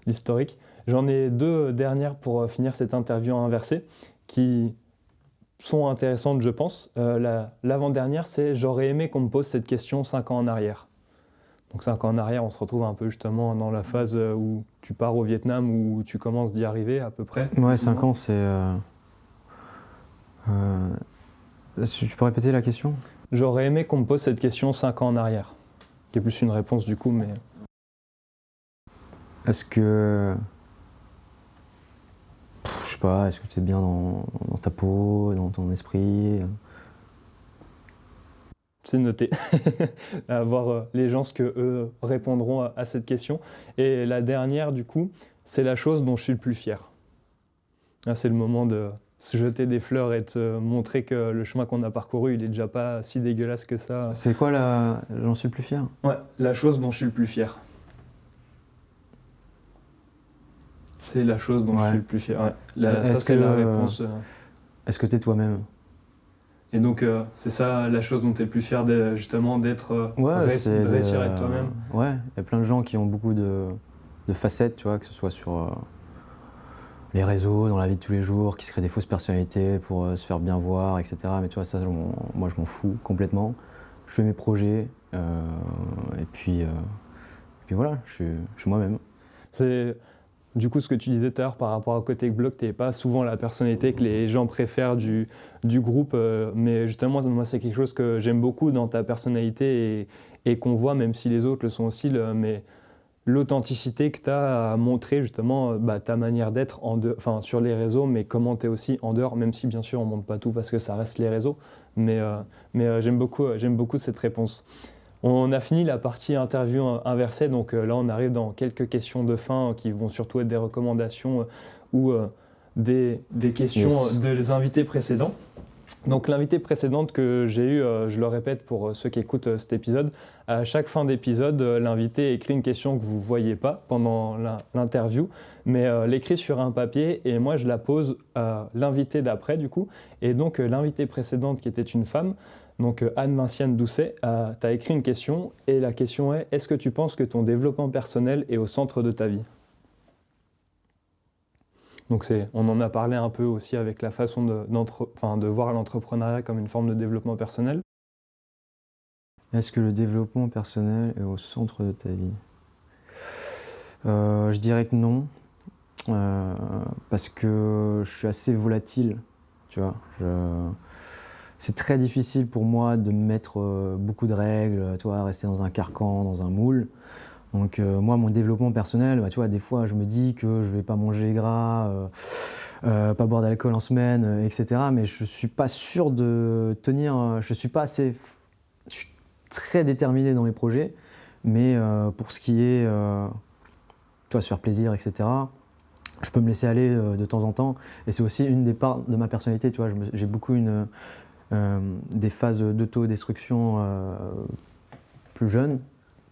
L'historique. J'en ai deux dernières pour finir cette interview inversée qui sont intéressantes, je pense. L'avant-dernière, c'est « J'aurais aimé qu'on me pose cette question 5 ans en arrière ». Donc 5 ans en arrière, on se retrouve un peu justement dans la phase où tu pars au Vietnam, où tu commences d'y arriver à peu près. Ouais, 5 ans, c'est... Tu peux répéter la question? J'aurais aimé qu'on me pose cette question 5 ans en arrière. Qui est plus une réponse du coup, mais... Est-ce que... Je sais pas, est-ce que tu es bien dans ta peau, dans ton esprit? C'est noté. À voir les gens ce qu'eux répondront à cette question. Et la dernière, du coup, c'est la chose dont je suis le plus fier. Là, c'est le moment de se jeter des fleurs et de montrer que le chemin qu'on a parcouru, il est déjà pas si dégueulasse que ça. C'est quoi la... J'en suis le plus fier? Ouais, la chose dont je suis le plus fier. C'est la chose dont je suis le plus fier. Ouais. Ça, c'est la réponse. Est-ce que tu es toi-même? Et donc, c'est ça la chose dont tu es le plus fier, justement, d'être Ouais, de réussir à être toi-même. Ouais, il y a plein de gens qui ont beaucoup de facettes, tu vois, que ce soit sur les réseaux, dans la vie de tous les jours, qui se créent des fausses personnalités pour se faire bien voir, etc. Mais tu vois, ça, moi, je m'en fous complètement. Je fais mes projets, et puis voilà, je suis moi-même. C'est... Du coup, ce que tu disais tout à l'heure par rapport au côté bloc, tu n'es pas souvent la personnalité que les gens préfèrent du groupe, mais justement, moi, c'est quelque chose que j'aime beaucoup dans ta personnalité et qu'on voit, même si les autres le sont aussi, mais l'authenticité que tu as à montrer justement ta manière d'être sur les réseaux, mais comment tu es aussi en dehors, même si bien sûr on ne montre pas tout parce que ça reste les réseaux, mais j'aime beaucoup cette réponse. On a fini la partie interview inversée, donc là on arrive dans quelques questions de fin qui vont surtout être des recommandations ou des questions des invités précédents. Donc l'invité précédente que j'ai eue, je le répète pour ceux qui écoutent cet épisode, à chaque fin d'épisode, l'invité écrit une question que vous ne voyez pas pendant l'interview, mais l'écrit sur un papier et moi je la pose à l'invité d'après du coup. Et donc l'invitée précédente qui était une femme, donc Anne-Vinciane Doucet, t'as écrit une question et la question est: est-ce que tu penses que ton développement personnel est au centre de ta vie? Donc on en a parlé un peu aussi avec la façon de voir l'entrepreneuriat comme une forme de développement personnel. Est-ce que le développement personnel est au centre de ta vie? Je dirais que non, parce que je suis assez volatile, tu vois. C'est très difficile pour moi de mettre beaucoup de règles, tu vois, rester dans un carcan, dans un moule. Donc moi, mon développement personnel, tu vois, des fois, je me dis que je vais pas manger gras, pas boire d'alcool en semaine, etc. Mais je suis pas sûr de tenir. Je suis pas assez. Je suis très déterminé dans mes projets, mais pour ce qui est, tu vois, se faire plaisir, etc. Je peux me laisser aller de temps en temps, et c'est aussi une des parts de ma personnalité. Tu vois, j'ai beaucoup des phases d'autodestruction plus jeunes,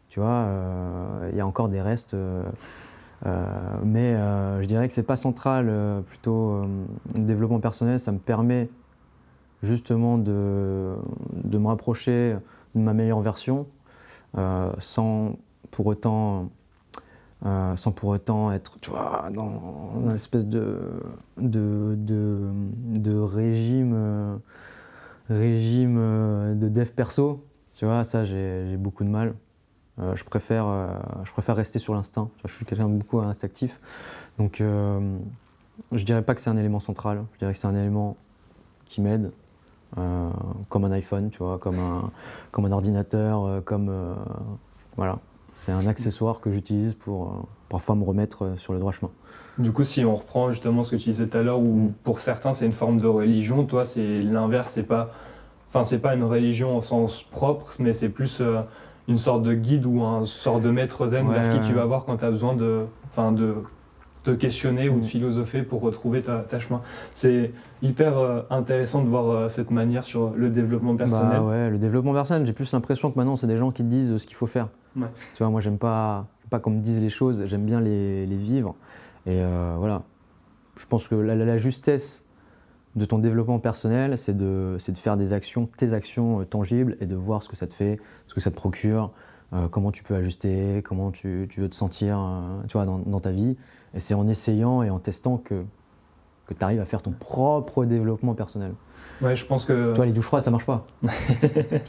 tu vois, il y a encore des restes, mais je dirais que c'est pas central, plutôt le développement personnel, ça me permet justement de me rapprocher de ma meilleure version, sans pour autant sans pour autant être, tu vois, dans une espèce de régime de dev perso. Tu vois, ça, j'ai beaucoup de mal. Je préfère rester sur l'instinct. Tu vois, je suis quelqu'un de beaucoup instinctif. Donc, je dirais pas que c'est un élément central. Je dirais que c'est un élément qui m'aide, comme un iPhone, tu vois, comme un ordinateur, voilà. C'est un accessoire que j'utilise pour parfois me remettre sur le droit chemin. Du coup, si on reprend justement ce que tu disais tout à l'heure, où pour certains c'est une forme de religion, toi c'est l'inverse, c'est pas une religion au sens propre, mais c'est plus une sorte de guide ou un sorte de maître zen vers qui tu vas voir quand tu as besoin de te questionner ou de philosopher pour retrouver ta chemin. C'est hyper intéressant de voir cette manière sur le développement personnel. Bah ouais, le développement personnel, j'ai plus l'impression que maintenant c'est des gens qui te disent ce qu'il faut faire. Ouais. Tu vois, moi j'aime pas qu'on me dise les choses, j'aime bien les vivre. Et voilà, je pense que la justesse de ton développement personnel, c'est de faire tes actions tangibles et de voir ce que ça te fait, ce que ça te procure, comment tu peux ajuster, comment tu veux te sentir tu vois, dans ta vie. Et c'est en essayant et en testant que tu arrives à faire ton propre développement personnel. Ouais, je pense que... Tu vois, les douches froides, ça marche pas. Tu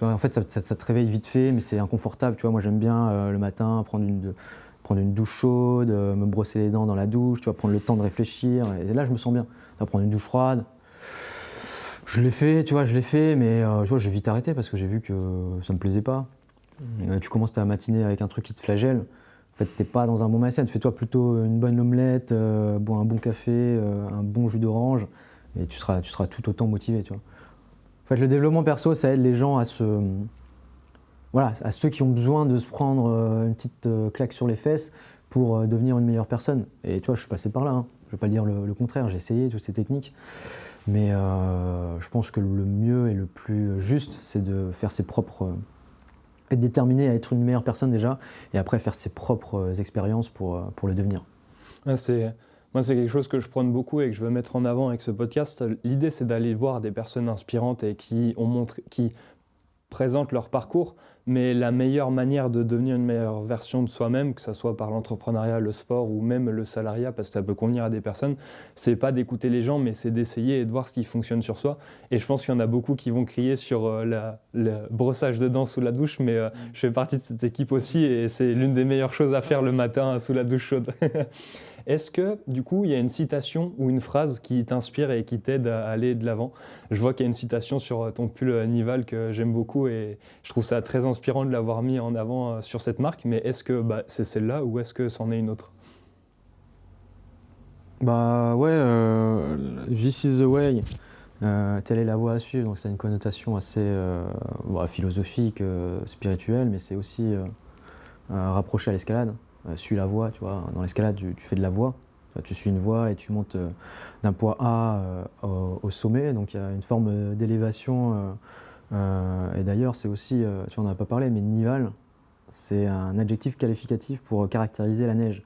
vois, en fait, ça te réveille vite fait, mais c'est inconfortable. Tu vois, moi, j'aime bien le matin prendre une douche chaude, me brosser les dents dans la douche, tu vois, prendre le temps de réfléchir. Et là, je me sens bien. Tu vois, prendre une douche froide. Je l'ai fait, mais tu vois, j'ai vite arrêté parce que j'ai vu que ça me plaisait pas. Tu commences ta matinée avec un truc qui te flagelle. En fait, t'es pas dans un bon mindset. Fais-toi plutôt une bonne omelette, bois un bon café, un bon jus d'orange, et tu seras tout autant motivé, tu vois. En fait, le développement perso, ça aide les gens à ceux qui ont besoin de se prendre une petite claque sur les fesses pour devenir une meilleure personne. Et tu vois, je suis passé par là, hein. Je vais pas dire le contraire, j'ai essayé toutes ces techniques. Mais je pense que le mieux et le plus juste, c'est de faire être déterminé à être une meilleure personne déjà, et après faire ses propres expériences pour le devenir. Ouais, moi, c'est quelque chose que je prône beaucoup et que je veux mettre en avant avec ce podcast. L'idée, c'est d'aller voir des personnes inspirantes et qui présentent leur parcours, mais la meilleure manière de devenir une meilleure version de soi-même, que ce soit par l'entrepreneuriat, le sport ou même le salariat, parce que ça peut convenir à des personnes, c'est pas d'écouter les gens, mais c'est d'essayer et de voir ce qui fonctionne sur soi. Et je pense qu'il y en a beaucoup qui vont crier sur le brossage de dents sous la douche, mais je fais partie de cette équipe aussi et c'est l'une des meilleures choses à faire le matin sous la douche chaude. Est-ce que, du coup, il y a une citation ou une phrase qui t'inspire et qui t'aide à aller de l'avant? Je vois qu'il y a une citation sur ton pull Nival que j'aime beaucoup et je trouve ça très inspirant de l'avoir mis en avant sur cette marque, mais est-ce que c'est celle-là ou est-ce que c'en est une autre? Bah ouais, this is the way, telle est la voie à suivre, donc ça a une connotation assez philosophique, spirituelle, mais c'est aussi rapproché à l'escalade. Suis la voie, tu vois, dans l'escalade tu fais de la voie, tu suis une voie et tu montes d'un point A au sommet, donc il y a une forme d'élévation, et d'ailleurs c'est aussi, tu en as pas parlé, mais Nival, c'est un adjectif qualificatif pour caractériser la neige.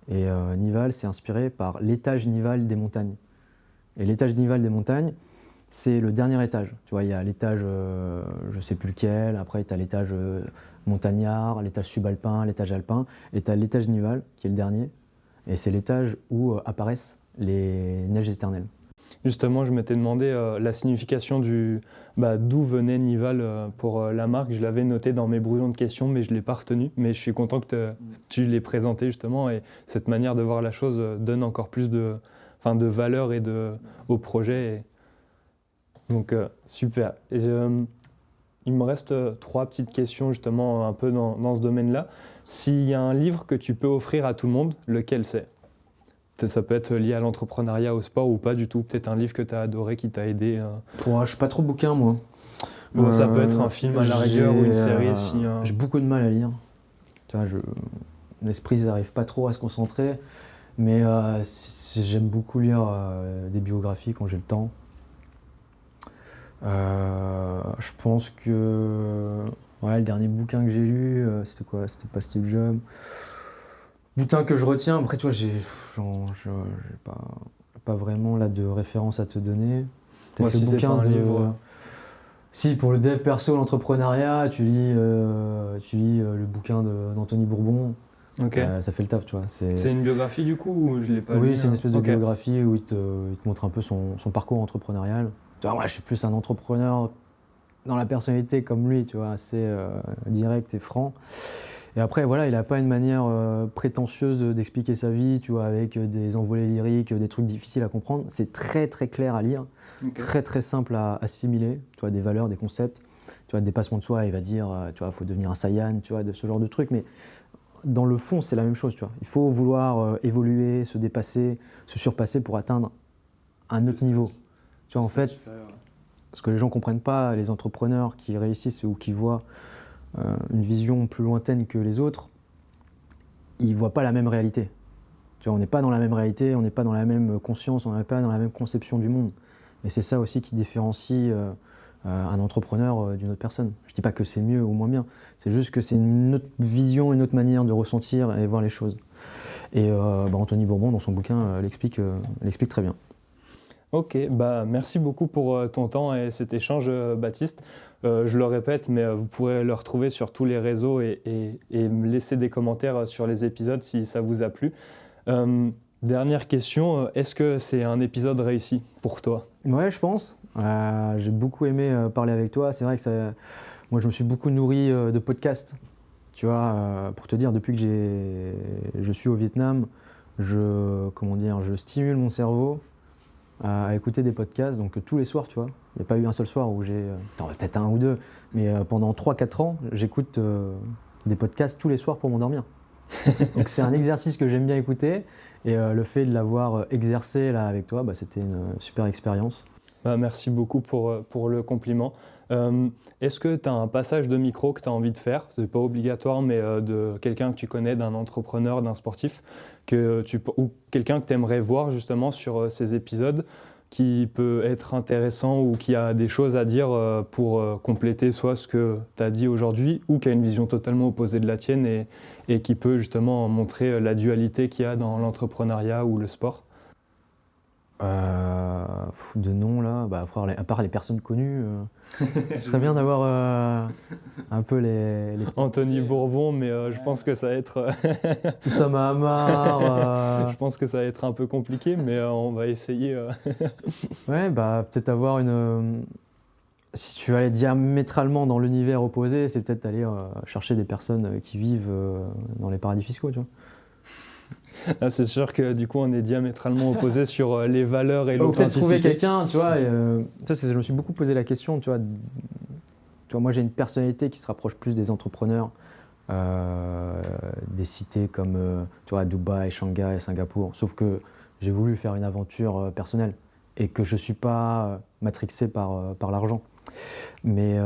Et Nival, c'est inspiré par l'étage nival des montagnes. Et l'étage nival des montagnes, c'est le dernier étage. Tu vois, il y a l'étage, je ne sais plus lequel, après tu as l'étage montagnard, l'étage subalpin, l'étage alpin, et tu as l'étage nival, qui est le dernier. Et c'est l'étage où apparaissent les neiges éternelles. Justement, je m'étais demandé la signification d'où venait Nival pour la marque. Je l'avais noté dans mes brouillons de questions, mais je ne l'ai pas retenu. Mais je suis content que tu l'aies présenté justement. Et cette manière de voir la chose donne encore plus de valeur et au projet. Donc, super. Et, il me reste 3 petites questions justement un peu dans ce domaine-là. S'il y a un livre que tu peux offrir à tout le monde, lequel c'est? Peut-être ça peut être lié à l'entrepreneuriat, au sport ou pas du tout. Peut-être un livre que tu as adoré, qui t'a aidé. Je suis pas trop bouquin, moi. Ça peut être un film à la rigueur ou une série. J'ai beaucoup de mal à lire. Tu vois, mon esprit n'arrive pas trop à se concentrer. Mais j'aime beaucoup lire des biographies quand j'ai le temps. Je pense que le dernier bouquin que j'ai lu, c'était quoi? C'était pas Steve Jobs. Bouquin que je retiens, après toi, j'ai pas vraiment là de référence à te donner. Moi, si c'est pas un livre. Si, pour le dev perso, l'entrepreneuriat, tu lis le bouquin d'Anthony Bourbon. Ok. Ça fait le taf, tu vois. C'est une biographie du coup ou je l'ai pas lu? Oui, c'est une espèce de Ok. biographie où il te montre un peu son parcours entrepreneurial. Tu vois, moi, je suis plus un entrepreneur dans la personnalité comme lui, tu vois, assez direct et franc. Et après, voilà, il n'a pas une manière prétentieuse d'expliquer sa vie, tu vois, avec des envolées lyriques, des trucs difficiles à comprendre. C'est très très clair à lire, Ok. très très simple à assimiler, tu vois, des valeurs, des concepts. Tu vois, le dépassement de soi, il va dire, tu vois, il faut devenir un Saiyan, tu vois, de ce genre de trucs. Mais dans le fond, c'est la même chose, tu vois. Il faut vouloir évoluer, se dépasser, se surpasser pour atteindre un autre niveau. Tu vois, en fait, ce que les gens ne comprennent pas, les entrepreneurs qui réussissent ou qui voient une vision plus lointaine que les autres, ils ne voient pas la même réalité. Tu vois, on n'est pas dans la même réalité, on n'est pas dans la même conscience, on n'est pas dans la même conception du monde. Et c'est ça aussi qui différencie un entrepreneur d'une autre personne. Je ne dis pas que c'est mieux ou moins bien, c'est juste que c'est une autre vision, une autre manière de ressentir et voir les choses. Et Anthony Bourbon, dans son bouquin, l'explique très bien. Ok, bah merci beaucoup pour ton temps et cet échange, Baptiste. Je le répète, mais vous pourrez le retrouver sur tous les réseaux et me laisser des commentaires sur les épisodes si ça vous a plu. Dernière question, est-ce que c'est un épisode réussi pour toi? Ouais, je pense. J'ai beaucoup aimé parler avec toi. C'est vrai que moi, je me suis beaucoup nourri de podcasts. Tu vois, pour te dire, depuis que je suis au Vietnam, je stimule mon cerveau à écouter des podcasts. Donc tous les soirs, tu vois. Il n'y a pas eu un seul soir où peut-être un ou deux, mais pendant 3-4 ans, j'écoute des podcasts tous les soirs pour m'endormir. Donc c'est un exercice que j'aime bien écouter. Et le fait de l'avoir exercé là avec toi, c'était une super expérience. Bah, merci beaucoup pour le compliment. Est-ce que tu as un passage de micro que tu as envie de faire? Ce n'est pas obligatoire, mais de quelqu'un que tu connais, d'un entrepreneur, d'un sportif, ou quelqu'un que tu aimerais voir justement sur ces épisodes, qui peut être intéressant ou qui a des choses à dire pour compléter soit ce que tu as dit aujourd'hui ou qui a une vision totalement opposée de la tienne et qui peut justement montrer la dualité qu'il y a dans l'entrepreneuriat ou le sport? De nom là, à part les personnes connues, ce serait bien d'avoir un peu les Anthony Bourbon, mais je pense que ça va être Oussama Hamar. je pense que ça va être un peu compliqué, mais on va essayer. Ouais, peut-être avoir si tu veux aller diamétralement dans l'univers opposé, c'est peut-être aller chercher des personnes qui vivent dans les paradis fiscaux, tu vois. Ah, c'est sûr que du coup on est diamétralement opposés sur les valeurs et Ou peut-être trouver l'authenticité. quelqu'un, tu vois. Je me suis beaucoup posé la question, tu vois. Moi j'ai une personnalité qui se rapproche plus des entrepreneurs, des cités comme tu vois, Dubaï, Shanghai, Singapour. Sauf que j'ai voulu faire une aventure personnelle et que je ne suis pas matrixé par l'argent. Mais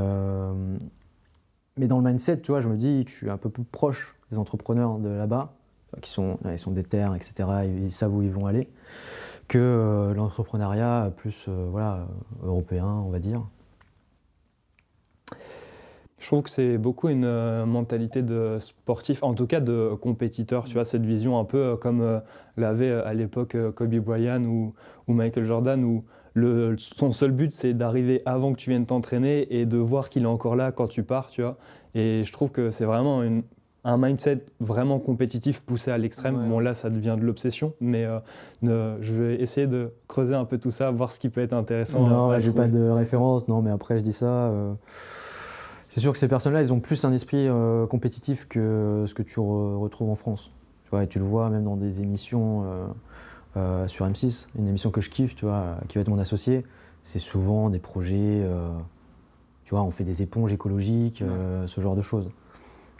dans le mindset, tu vois, je me dis que je suis un peu plus proche des entrepreneurs de là-bas, ils sont déter, etc., ils savent où ils vont aller, que l'entrepreneuriat plus européen, on va dire. Je trouve que c'est beaucoup une mentalité de sportif, en tout cas de compétiteur. Tu vois, cette vision un peu comme l'avait à l'époque Kobe Bryant ou Michael Jordan, où son seul but c'est d'arriver avant que tu viennes t'entraîner et de voir qu'il est encore là quand tu pars, tu vois. Et je trouve que c'est vraiment un mindset vraiment compétitif poussé à l'extrême. Ouais. Bon là ça devient de l'obsession, mais je vais essayer de creuser un peu tout ça, voir ce qui peut être intéressant. Non, j'ai pas de référence, non, mais après je dis ça. C'est sûr que ces personnes-là, ils ont plus un esprit compétitif que ce que tu retrouves en France. Tu vois, et tu le vois même dans des émissions sur M6, une émission que je kiffe, tu vois, qui va être mon associé. C'est souvent des projets, tu vois, on fait des éponges écologiques, ce genre de choses.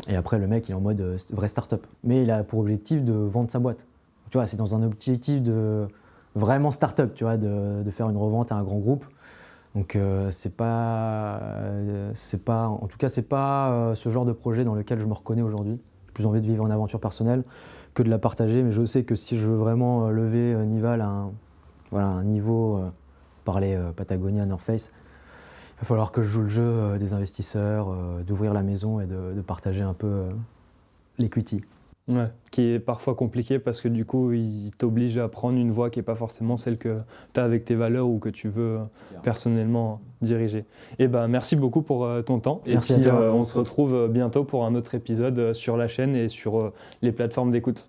Et après, le mec, il est en mode vraie start-up. Mais il a pour objectif de vendre sa boîte. Tu vois, c'est dans un objectif de vraiment start-up, tu vois, de faire une revente à un grand groupe. Donc c'est pas, en tout cas, c'est pas ce genre de projet dans lequel je me reconnais aujourd'hui. J'ai plus envie de vivre une aventure personnelle que de la partager, mais je sais que si je veux vraiment lever Nival à un niveau, parler Patagonia, North Face, il va falloir que je joue le jeu des investisseurs, d'ouvrir la maison et de partager un peu l'equity. Ouais, qui est parfois compliqué parce que du coup, il t'oblige à prendre une voie qui n'est pas forcément celle que tu as avec tes valeurs ou que tu veux personnellement diriger. Et merci beaucoup pour ton temps. Merci et puis, à toi. on se retrouve bientôt pour un autre épisode sur la chaîne et sur les plateformes d'écoute.